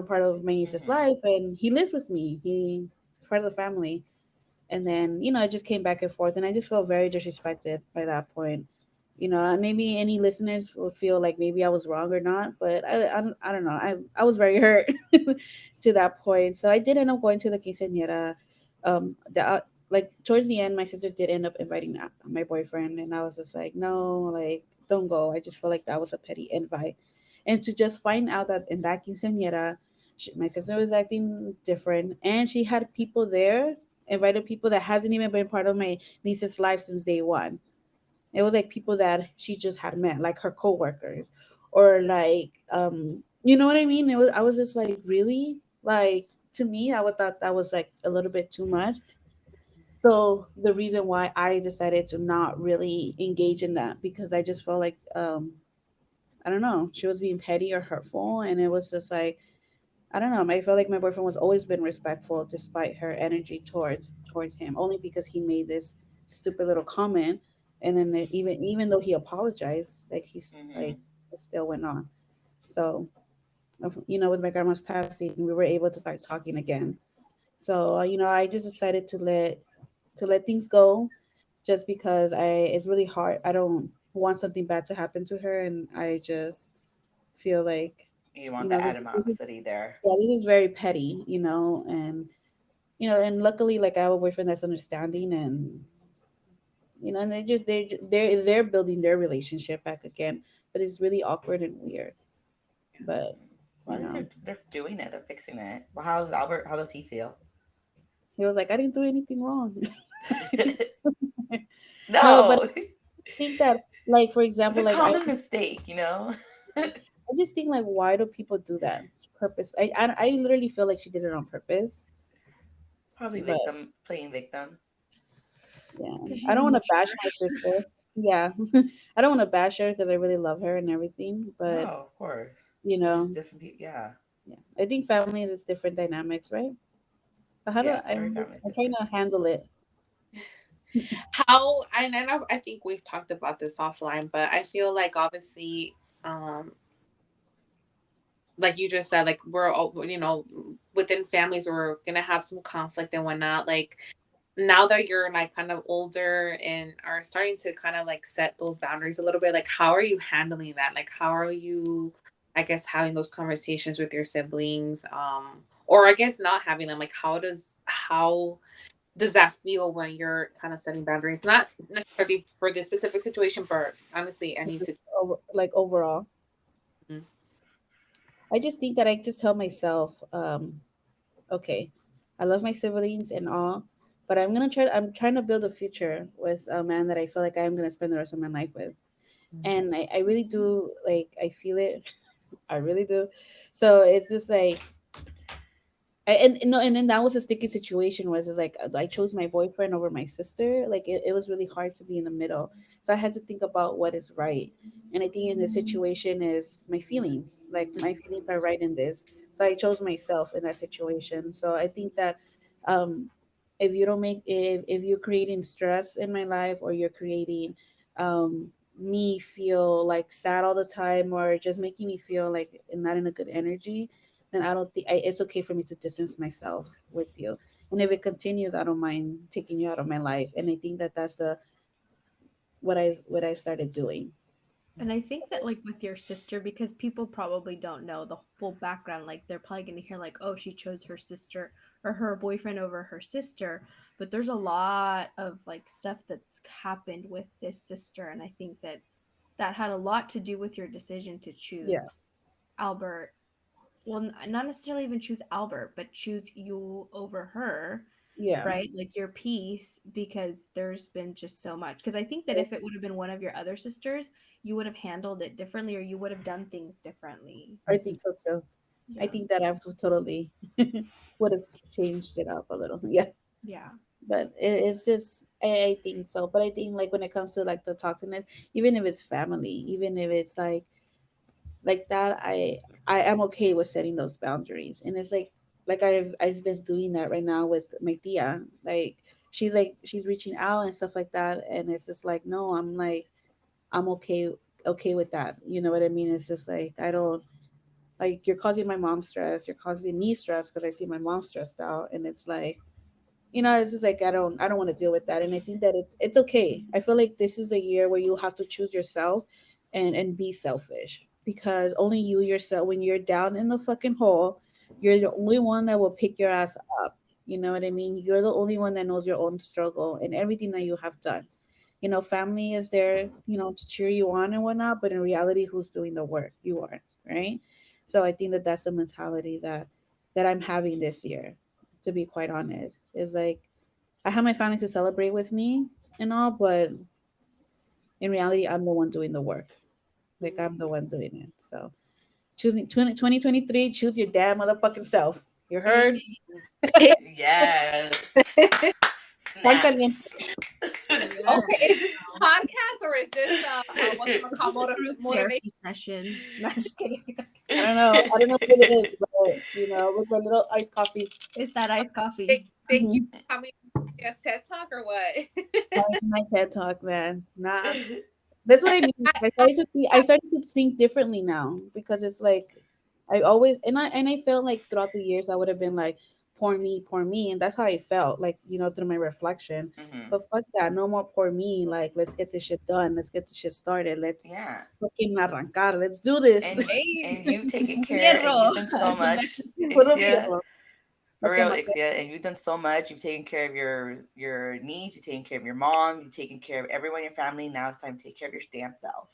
part of my niece's Hmm. life, and he lives with me. He's part of the family. And then it just came back and forth, and I just felt very disrespected by that point. Maybe any listeners would feel like maybe I was wrong or not, but I don't know. I was very hurt to that point. So I did end up going to the quinceañera. Like towards the end, my sister did end up inviting my boyfriend, and I was just like, no, like don't go. I just felt like that was a petty invite, and to just find out that in that quinceañera, my sister was acting different, and she had people there, invited people that hasn't even been part of my niece's life since day one. It was like people that she just had met, like her coworkers, or like, you know what I mean? I was just like, really? Like, to me, I would thought that was like a little bit too much. So the reason why I decided to not really engage in that, because I just felt like, I don't know, she was being petty or hurtful, and it was just like, I don't know. I feel like my boyfriend was always been respectful despite her energy towards him, only because he made this stupid little comment, and then even though he apologized, like he's Hmm. like it still went on. So with my grandma's passing, we were able to start talking again. So I just decided to let things go, just because it's really hard. I don't want something bad to happen to her, and I just feel like You want the this is animosity there. yeah, this is very petty, and luckily, like, I have a boyfriend that's understanding, and they're building their relationship back again, but it's really awkward and weird. But Well, you at least know, they're doing it. They're fixing it. Well, how's Albert? How does he feel? he was like, I didn't do anything wrong. No, but No, I think that, like, for it's example, a like I common mistake, you know. I just think, like, why do people do that? It's purpose. I literally feel like she did it on purpose. Probably But victim, playing victim. yeah, Because I she's don't want to bash immature. my sister. Yeah, I don't want to bash her because I really love her and everything. No, But of course. you They're just know, different people. Yeah, yeah, I think families is different dynamics, right? But how do yeah. Every family's I'm trying different. to handle it. How, and I think we've talked about this offline, but I feel like obviously, um, like you just said, like we're all, within families we're gonna have some conflict and whatnot. Like now that you're like kind of older and are starting to kind of like set those boundaries a little bit, like how are you handling that? Like how are you, I guess, having those conversations with your siblings, or I guess not having them? Like how does that feel when you're kind of setting boundaries, not necessarily for this specific situation, but honestly I need to. Just like overall, Mm. I just think that I just tell myself, okay, I love my siblings and all, but I'm trying to build a future with a man that I feel like I'm gonna spend the rest of my life with, and I really do, like, I feel it. I really do. So it's just like, and no, and then that was a sticky situation, was just like, I chose my boyfriend over my sister. Like, it was really hard to be in the middle, so I had to think about what is right. And I think in this situation is my feelings, like my feelings are right in this, so I chose myself in that situation. So I think that, um if you're creating stress in my life, or you're creating, me feel like sad all the time, or just making me feel like not in a good energy, then I don't think it's okay for me to distance myself with you. And if it continues, I don't mind taking you out of my life. And I think that that's the what I've started doing. And I think that like with your sister, because people probably don't know the full background, like they're probably gonna hear like, oh, she chose her sister or her boyfriend over her sister. But there's a lot of like stuff that's happened with this sister, and I think that that had a lot to do with your decision to Yeah, choose Albert. Well, not necessarily even choose Albert, but choose you over her, yeah. right? Like your piece, because there's been just so much. Because I think that if it would have been one of your other sisters, you would have handled it differently or you would have done things differently. I think so too. I Yeah. think that I've totally would have changed it up a little. Yeah. Yeah. But it's just I think so. But I think like when it comes to like the toxicness, even if it's family, even if it's like that, I am okay with setting those boundaries. And it's like I've been doing that right now with my tia. She's reaching out and stuff like that, and it's just like no, I'm like I'm okay with that. You know what I mean? It's just like I don't like you're causing my mom stress, you're causing me stress because I see my mom stressed out, and it's like it's just like I don't want to deal with that. And I think that it's okay. I feel like this is a year where you have to choose yourself and be selfish, because only you yourself, when you're down in the fucking hole, you're the only one that will pick your ass up. You know what I mean? You're the only one that knows your own struggle and everything that you have done. Family is there, to cheer you on and whatnot, but in reality, who's doing the work? You are, right? So I think that that's the mentality that I'm having this year, to be quite honest. Is like I have my family to celebrate with me and all, but in reality, I'm the one doing the work. Like I'm the one doing it. So choosing 2023, choose your damn motherfucking self. You heard? Yes. Pan caliente. Snaps. Yes. Okay, is this a podcast or is this what's it This called, is a group motivation? therapy session. No, I'm just kidding. I don't know. I don't know what it is, but with a little iced coffee. It's that iced Thank, coffee. thank you Mm-hmm. for coming. Yes, TED Talk or what? That's my TED talk, man. Nah, that's what I mean. I started to think differently now, because it's like I always and I felt like throughout the years I would have been like poor me, and that's how I felt like through my reflection. Hmm. But fuck that, no more poor me. Like let's get this shit done. Let's get this shit started. Let's Yeah. fucking arrancar. Let's do this. And Hey, you've taken care and fierro. you've done so much, Puro Ixia. fierro. For Okay, real, my Ixia. And you've done so much. You've taken care of your niece, you've taken care of your mom, you've taken care of everyone in your family. Now it's time to take care of your damn self.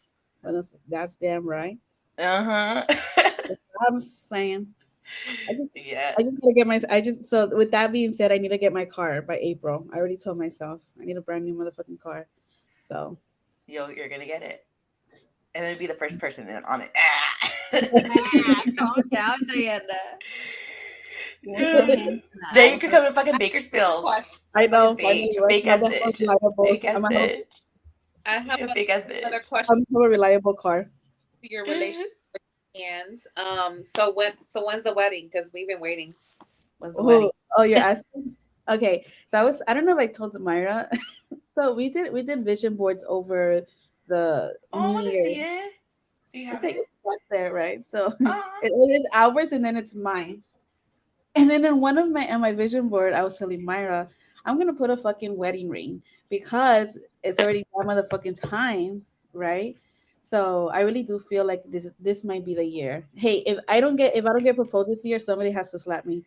that's damn right. Uh-huh. I'm saying. I just I just Yes. gotta get my I just so with that being said, I need to get my car by April. I already told myself I need a brand new motherfucking car. So You're gonna get it. And then be the first person in on it. Ah. Ah, calm down, Diana. We'll throw hands for that. Then you We'll could throw. come to fucking I have a Bakersfield. question. I Fucking know fake. finally, right? Fake Now ass that I'm bitch. reliable, Fake ass I'm gonna have bitch. I She have a fake ass another bitch. question I'm gonna have a reliable car. to your relationship hands. So when's the wedding? Because we've been waiting. When's the wedding? Oh, you're asking? Okay, so I don't know if I told Myra. So we did vision boards over the Oh, I New want to Year. see it. Do you It's have like it? it's right there, right? So Oh. it is Albert's and then it's mine. And then in one of my on my vision board, I was telling Myra, I'm gonna put a fucking wedding ring because it's already that motherfucking time, right? So I really do feel like this might be the year. Hey, if I don't get proposed this year, somebody has to slap me.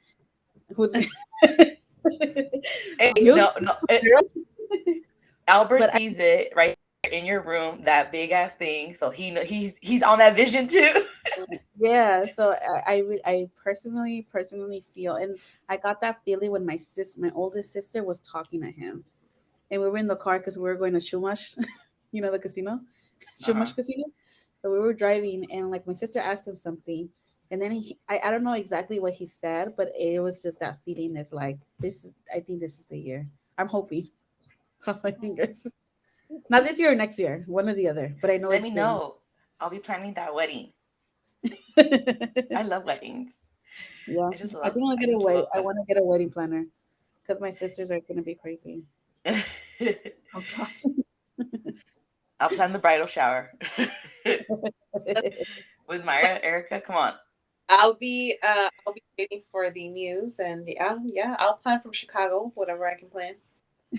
Who's Hey, you? no, no. Albert sees it right in your room, that big ass thing. So he's on that vision too. Yeah, so I personally feel, and I got that feeling when my oldest sister was talking to him, and we were in the car because we were going to Shumash, the casino, Uh-huh. Shumash Casino. So we were driving, and like my sister asked him something, and then I don't know exactly what he said, but it was just that feeling. It's like I think this is the year. I'm hoping. Cross my fingers. Not this year or next year, one or the other. But I know Let me it's soon. know. I'll be planning that wedding. I love weddings. Yeah, I just I love think I'll I get a just wedding. love I want to get a wedding planner because my sisters are gonna be crazy. weddings. Oh God. I'll plan the bridal shower. With Myra, Erica, come on. I'll be waiting for the news, and yeah, I'll plan from Chicago, whatever I can plan.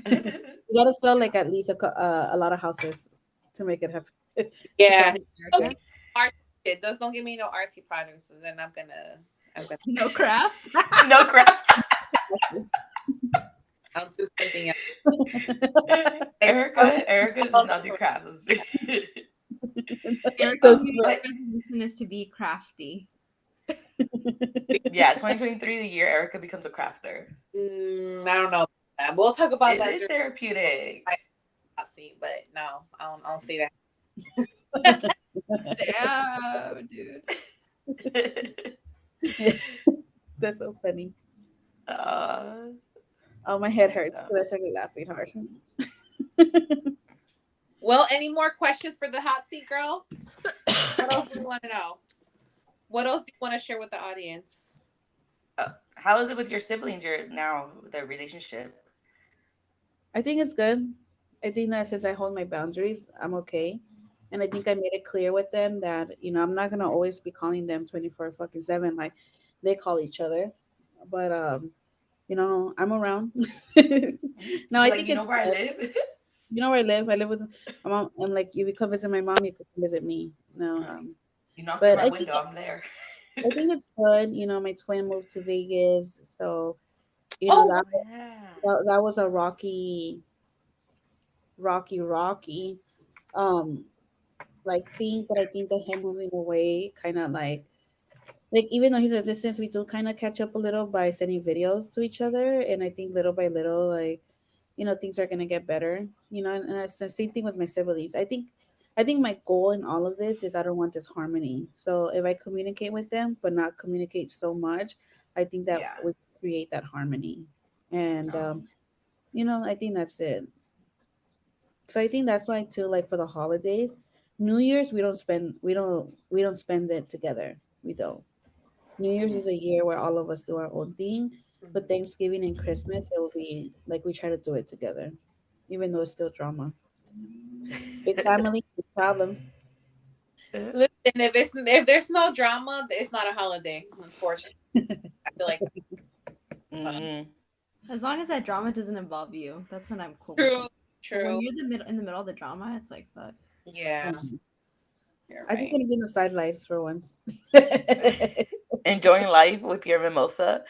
You gotta sell like at least a lot of houses to make it happen. To Yeah, come. don't America. give me art shit. Just don't give me no artsy projects, and then I'm gonna No crafts. No crafts. I'll do something else. Like, Erica does not do crafts. So Erica's New Year's But resolution is to be crafty. yeah, 2023, the year Erica becomes a crafter. I don't know. We'll talk about It that is during therapeutic. my hot seat, but no, I don't say that. Damn, dude. That's so funny. uh, Oh, my head hurts yeah. because I started laughing hard. Well, any more questions for the hot seat girl? What else do you want to know? What else do you want to share with the audience? How is it with your siblings? Your now the relationship. I think it's good. I think that since I hold my boundaries, I'm okay. And I think I made it clear with them that, I'm not gonna always be calling them 24 fucking 7 like they call each other. But I'm around. No, I But like, think you know it's where I good. live? You know where I live? I live with my mom. I'm like, if you come visit my mom, you could come visit me. No, You knock through but my window, I'm there. I think it's good. My twin moved to Vegas, so Oh, that Yeah. that was a rocky um like thing. But I think that him moving away kind of like even though he's a distance, we do kind of catch up a little by sending videos to each other, and I think little by little, like things are gonna get better. And it's the same thing with my siblings. I think my goal in all of this is I don't want disharmony. So if I communicate with them but not communicate so much, I think that Yeah. would create that harmony. And Um, I think that's it. So I think that's why too, like for the holidays, New Year's we don't spend it together. We don't. New Year's is a year where all of us do our own thing, but Thanksgiving and Christmas it will be like we try to do it together, even though it's still drama. Big family, big problems. listen, if there's no drama, it's not a holiday. Unfortunately, I feel like that's mm, As long as that drama doesn't involve you, that's when I'm cool with true. it. But when True. you're in the middle of the drama, it's like fuck. Yeah, Mhm. you're I just right. want to be in the sidelights for once. enjoying life with your mimosa.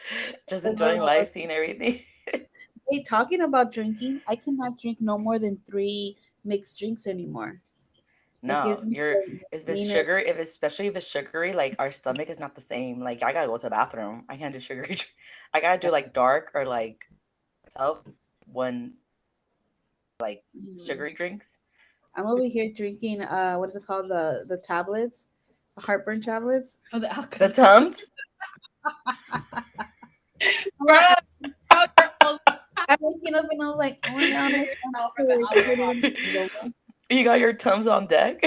Just enjoying life, seeing everything. Hey, talking about drinking, I cannot drink no more than three mixed drinks anymore. It No, gives me you're the if it's meanest. sugar, if especially if it's sugary, like our stomach is not the same. Like I gotta go to the bathroom. I can't do sugary. I gotta do like dark or like self one like Mm. sugary drinks. I'm over here drinking. What is it called? The tablets, the heartburn tablets. Oh, the The Alka-Seltzer. Tums. I'm like, Bruh, how you're all I'm waking up and I'm like, oh my god, my now for the stomach alcohol. hurts. You got your Tums on deck.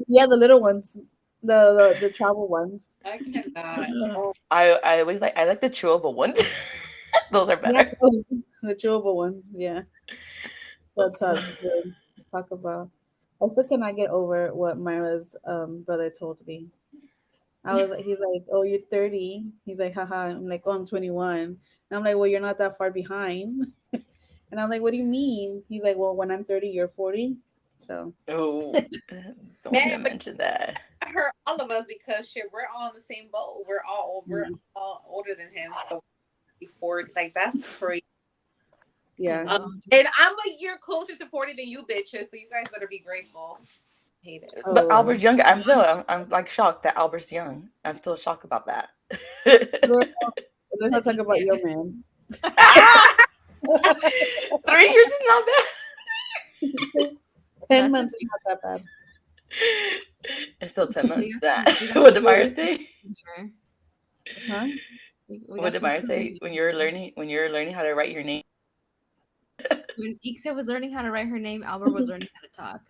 Yeah, the little ones, the travel ones. I cannot. Oh, I always I like the chewable ones. Those are Yeah, better. those, the chewable ones. Yeah, that's good. Talk about. I still cannot get over what Myra's brother told me. He's like, oh, you're 30. He's like, haha. I'm like, oh, I'm 21. And I'm like, well, you're not that far behind. And I'm like, what do you mean? He's like, well, when I'm 30, you're 40. So, Oh, don't man, even but mention that. I hurt all of us because shit, we're all in the same boat. We're mm, all older than him, so before like that's crazy. I yeah. know. And I'm a year closer to 40 than you bitches, so you guys better be grateful. Hate it. But Oh, Albert's younger. I'm like shocked that Albert's young. I'm still shocked about that. girl, let's The not talk about your Ixia. man's. 3 years is not bad. 10 That's a months is big. not that bad. It's still 10 months. We got What did some Myra twins say? here. Huh? We What got did some Myra twins say here. when you were learning how to write your name? When Ixia was learning how to write her name, Albert was learning how to talk.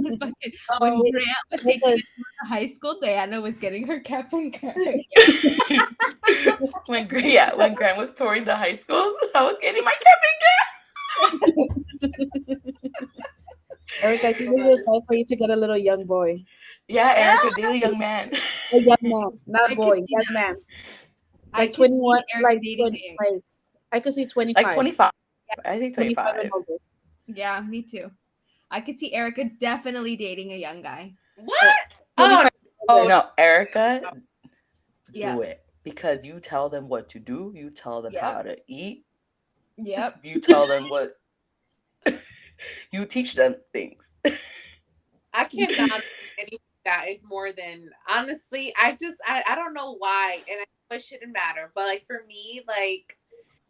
And fucking, when Oh, Wait, Grant was wait, taking it to high school, Diana was getting her cap and gown. When Grant was touring the high schools, I was getting my cap Eric, I think this is advice for you to get a little young boy. Yeah, Erica, Ah! date a young man. A young man, not I could boy, see young that. man. I Like could see 21, Erica like dating 20, a like I could see Like 25, 25. I think 25 and 25. older. yeah, me too. I could see Erica definitely dating a young guy. Oh, What? Oh 25 and no. older. No, Erica, Yep. do it. Because you tell them what to do, you tell them Yep. how to eat, Yep. you tell them what, you teach them things. I cannot do anything that is more than honestly, I don't know why and I know it shouldn't matter, but like for me, like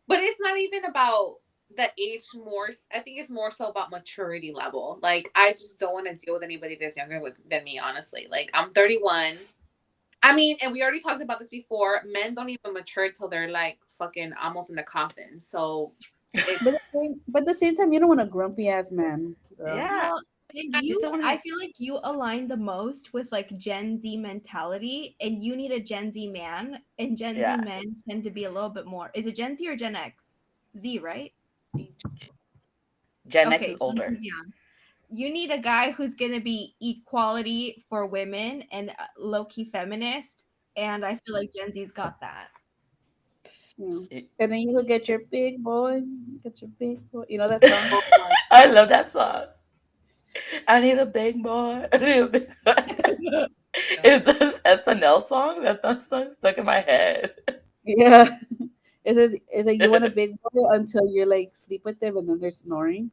but it's not even about the age more I think it's more so about maturity level. Like I just don't want to deal with anybody that's younger than me, honestly. Like I'm 31. I mean, and we already talked about this before. Men don't even mature till they're like fucking almost in the coffin. So it But at the same time, you don't want a grumpy ass man, girl. Yeah. Well, and You still want to I have. feel like you align the most with like Gen Z mentality, and you need a Gen Z man, and Gen Z Yeah. men tend to be a little bit more. Is it Gen Z or Gen X? Z, right? Gen X is Okay, Gen older. Z's young. You need a guy who's gonna be equality for women and low key feminist, and I feel like Gen Z's got that. Yeah. It- And then you go get your big boy, get your big boy. You know that song? I love that song. I need a big boy. I need a big boy. Is this SNL song? That song stuck in my head. Yeah. It says you want a big boy until you're like sleep with them and then they're snoring.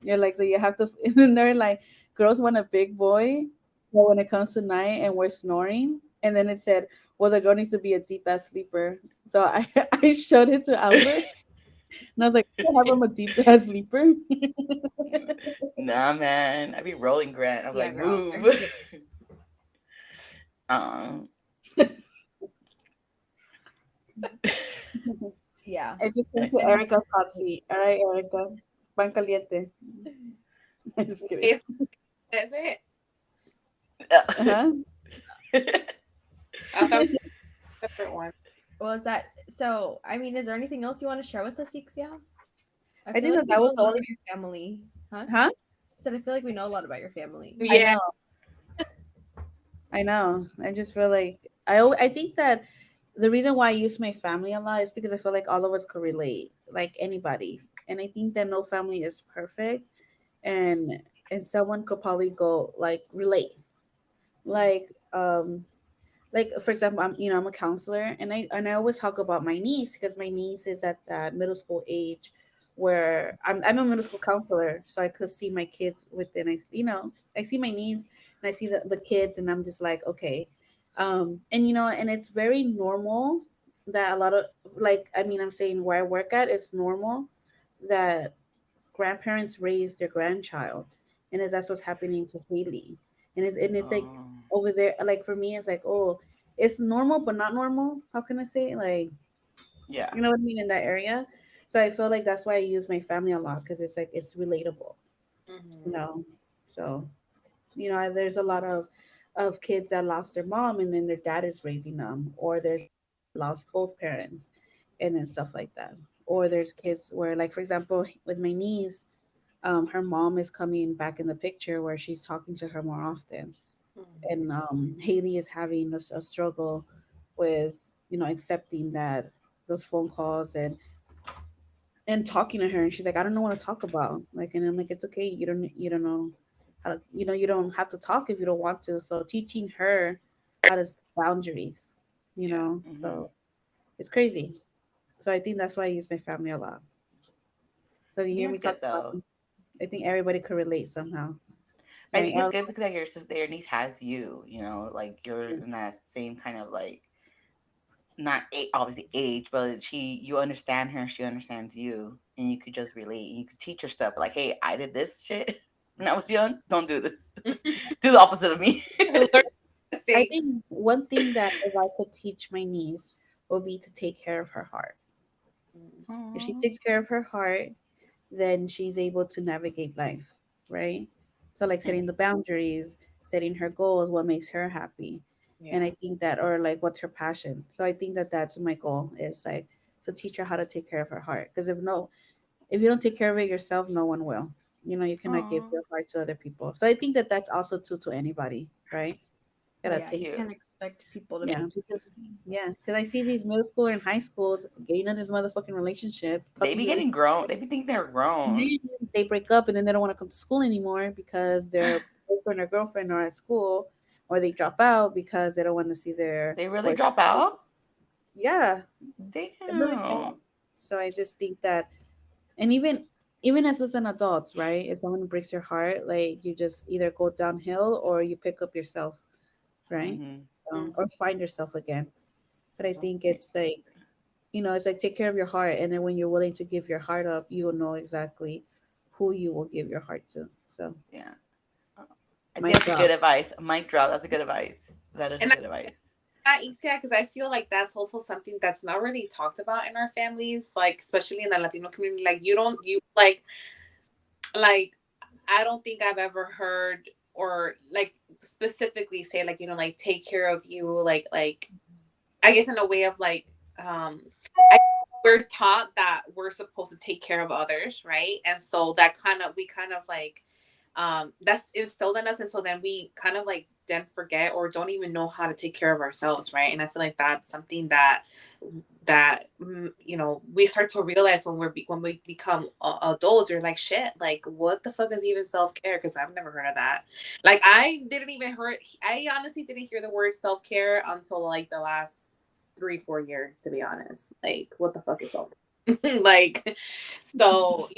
You're like, so you have to, and then they're like, girls want a big boy, but when it comes to night and we're snoring, and then it said, well, the girl needs to be a deep ass sleeper. So I, I showed it to Albert, and I was like, I have him a deep ass sleeper. Nah, man. I be rolling Grant. I'm Yeah, like, girl. move. um, Yeah. I just went to Gen Z. Erica's hot seat. All right, Erica, pan caliente. I'm just kidding. is that's it. Uh huh. I thought it was a different one. Was that so? I mean, is there anything else you want to share with us, Ixia? I I feel think like that we that know was a the lot only. about your family, huh? Huh? I said I feel like we know a lot about your family. I Yeah. know. I know. I just feel like I think that the reason why I use my family a lot is because I feel like all of us could relate, like anybody. And I think that no family is perfect, and and someone could probably go like relate. Like like for example, I'm a counselor, and I always talk about my niece because my niece is at that middle school age where I'm a middle school counselor, so I could see my kids within. I see my niece and I see the kids, and I'm just like, okay. And and it's very normal that a lot of, like, I'm saying where I work at, it's normal that grandparents raise their grandchild, and that's what's happening to Haley. And it's like um, over there, like for me, it's like, oh, it's normal but not normal. How can I say, like, yeah. you know what I mean, in that area. So I feel like that's why I use my family a lot, because it's like it's relatable, you Mm-hmm. know. So there's a lot of kids that lost their mom and then their dad is raising them, or there's lost both parents, and then stuff like that. Or there's kids where, like, for example, with my niece, her mom is coming back in the picture where she's talking to her more often, Mm-hmm. and Haley is having a struggle with accepting that those phone calls and talking to her, and she's like, I don't know what to talk about, like, and I'm like, it's okay, you don't know how to, you don't have to talk if you don't want to. So teaching her how to set boundaries, Yeah. Hmm. so it's crazy. So I think that's why I use my family a lot. So I you think hear me it's talk good though. about, I think everybody could relate somehow, I right? think it's good because like your sister, your niece has you. Like you're Yeah. in that same kind of like not obviously age, but you understand her, she understands you, and you could just relate. And you could teach her stuff like, hey, I did this shit when I was young. Don't do this. Do the opposite of me. Learn I mistakes. think one thing that if I could teach my niece would be to take care of her heart. If she Aw. takes care of her heart, then she's able to navigate life, right? So, like, setting the boundaries, setting her goals, what makes her happy. And Yeah. I think that, or like, what's her passion. So I think that that's my goal, is like to teach her how to take care of her heart. Because if you don't take care of it yourself, no one will. You cannot give Aw. your heart to other people. So I think that that's also true to anybody, right? Gotta Yeah, That's take. you cute. can't expect people to Yeah, be. because I see these middle school and high schools getting in this motherfucking relationship, They puppy be getting grown. relationship. They be thinking they're And grown. then they break up and then they don't want to come to school anymore because their boyfriend or girlfriend are at school, or they drop out because they don't want to see their They really boyfriend. drop out? Yeah, it's really sad. Damn. So I just think that, and even as an adult, right? If someone breaks your heart, like you just either go downhill or you pick up yourself, right? Mm-hmm. So or find yourself again. But I think it's like, it's like take care of your heart, and then when you're willing to give your heart up, you will know exactly who you will give your heart to. So, Yeah. I think mic that's drop. good advice. Mic drop. That's a good advice. That is a And good advice. Ixia, because I feel like that's also something that's not really talked about in our families, like especially in the Latino community. Like you like I don't think I've ever heard or like specifically say like like take care of you like I guess in a way of like I we're taught that we're supposed to take care of others, right? And so that we kind of like that's instilled in us, and so then we kind of like then forget or don't even know how to take care of ourselves, right? And I feel like that's something that we start to realize when we become adults. You're like, shit, like what the fuck is even self-care? Because I've never heard of that. Like I honestly didn't hear the word self-care until like the last 3-4 years, to be honest. Like what the fuck is self like, so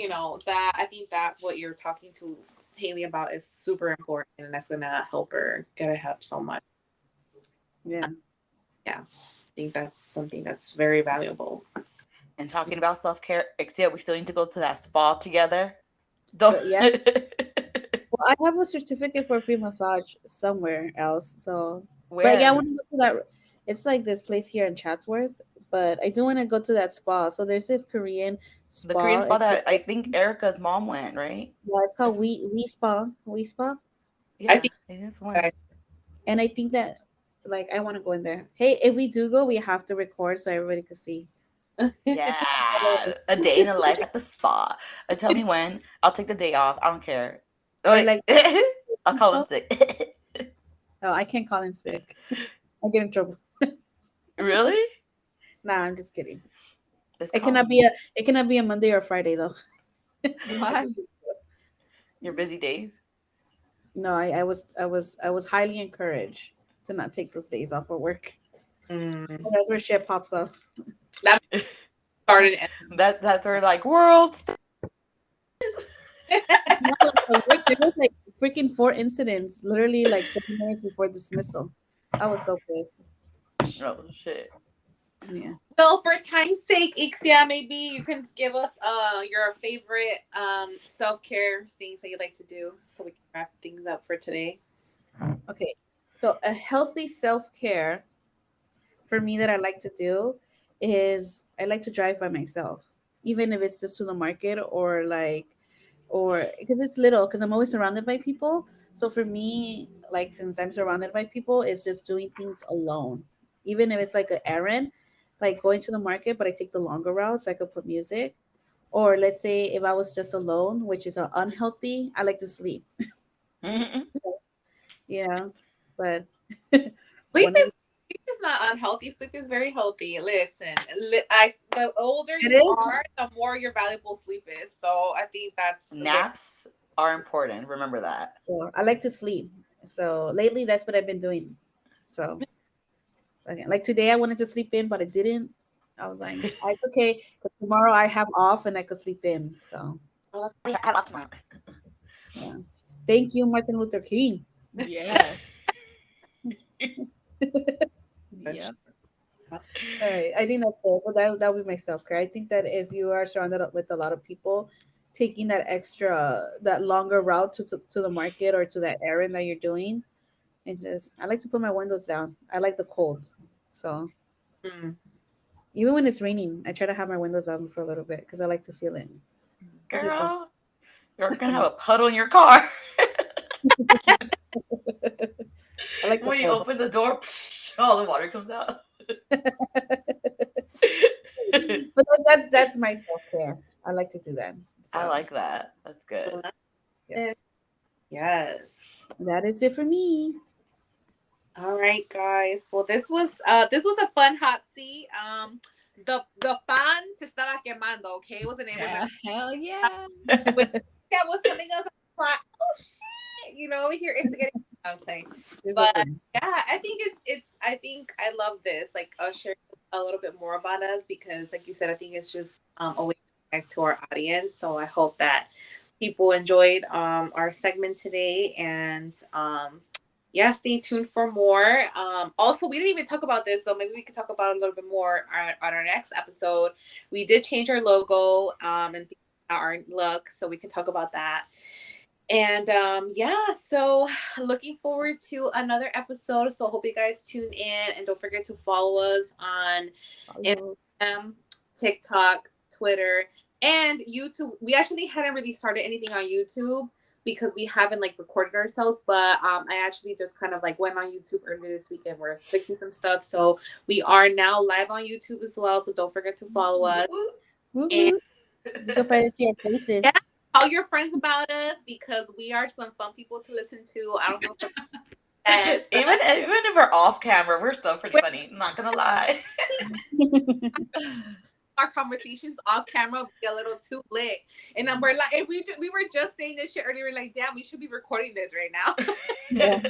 that I think that what you're talking to Haley about is super important, and that's gonna help her get a help so much. Yeah. Yeah, I think that's something that's very valuable. And talking about self care, Ixia, we still need to go to that spa together. Don't. Yeah. Well, I have a certificate for free massage somewhere else. So, but yeah, I want Where? to go to that. It's like this place here in Chatsworth, but I do want to go to that spa. So there's this Korean The Korean spa. spa that I think Erica's mom went, right? Yeah, it's Or called some, We Spa, I yeah, think it is one. that and I think that like I want to go in there. Hey, if we do go, we have to record so everybody can see. Yeah, a day in a life at the spa. Tell me when. I'll take the day off. I don't care. Oh, Or wait. like, I'll call in oh, sick. I can't call in sick. I get in trouble. Really? Nah, I'm just kidding. It's It cannot calm. be a Monday or Friday though. Why? Your busy days. No, I was highly encouraged to not take those days off of work. mm, That's where shit pops off. that started. That's where like world. No, like at work, there was like freaking 4 incidents, literally like 30 minutes before dismissal. I was so pissed. Oh shit. Yeah. Well, for time's sake, Ixia, maybe you can give us your favorite self care things that you like to do, so we can wrap things up for today. Okay. So a healthy self care for me that I like to do is I like to drive by myself, even if it's just to the market or because it's little because I'm always surrounded by people. So for me, like since I'm surrounded by people, it's just doing things alone, even if it's like an errand, like going to the market, but I take the longer route so I could put music. Or let's say if I was just alone, which is unhealthy, I like to sleep. Yeah, but Sleep one of is sleep is not unhealthy. Sleep is very healthy. Listen, the older it you is. are, the more your valuable sleep is. So I think that's a very Naps are important. Remember that. Well, I like to sleep. So lately, that's what I've been doing. So again, like today, I wanted to sleep in, but I didn't. I was like, "Ah, it's okay. 'Cause tomorrow I have off and I could sleep in." So well, that's I have off tomorrow. yeah. Thank you, Martin Luther King. Yeah. good. Yep. That's All right, I think that's it. Well, that would be my self care. I think that if you are surrounded with a lot of people, taking that longer route to the market or to that errand that you're doing, and just I like to put my windows down. I like the cold, so mm. even when it's raining, I try to have my windows down for a little bit because I like to feel it. It's just so Girl, you're gonna have a puddle in your car. I like the When you cold. open the door, all the water comes out. But that's my self care. I like to do that. I So like that. That's good. yeah, Yes. that is it for me. All right, guys. Well, this was a fun hot seat. The pan se estaba quemando. Okay, it was the name of Yeah, the hell yeah. when yeah was telling us like, oh shit, over here it's getting. I was saying, It's but okay. yeah, I think it's. I think I love this. Like, sharing a little bit more about us because, like you said, I think it's just a way to connect to our audience. So I hope that people enjoyed our segment today and yeah, stay tuned for more. Also, we didn't even talk about this, but maybe we could talk about it a little bit more on our next episode. We did change our logo and our look, so we can talk about that. And yeah, so looking forward to another episode. So I hope you guys tune in and don't forget to follow us on Follow. Instagram, TikTok, Twitter, and YouTube. We actually hadn't really started anything on YouTube because we haven't like recorded ourselves, but I actually just kind of like went on YouTube earlier this weekend. We're fixing some stuff, so we are now live on YouTube as well. So don't forget to follow us. Woo And woo. You can find us see our yeah, faces. tell your friends about us because we are some fun people to listen to. I don't know if and Even if we're off camera, we're still pretty funny. I'm not gonna lie. our conversations off camera be a little too lit. And then we're like, if we were just saying this shit earlier, like, damn, we should be recording this right now. Yeah.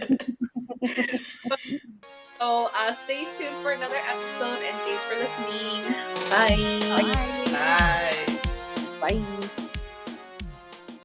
So stay tuned for another episode and thanks for listening. Bye. Bye.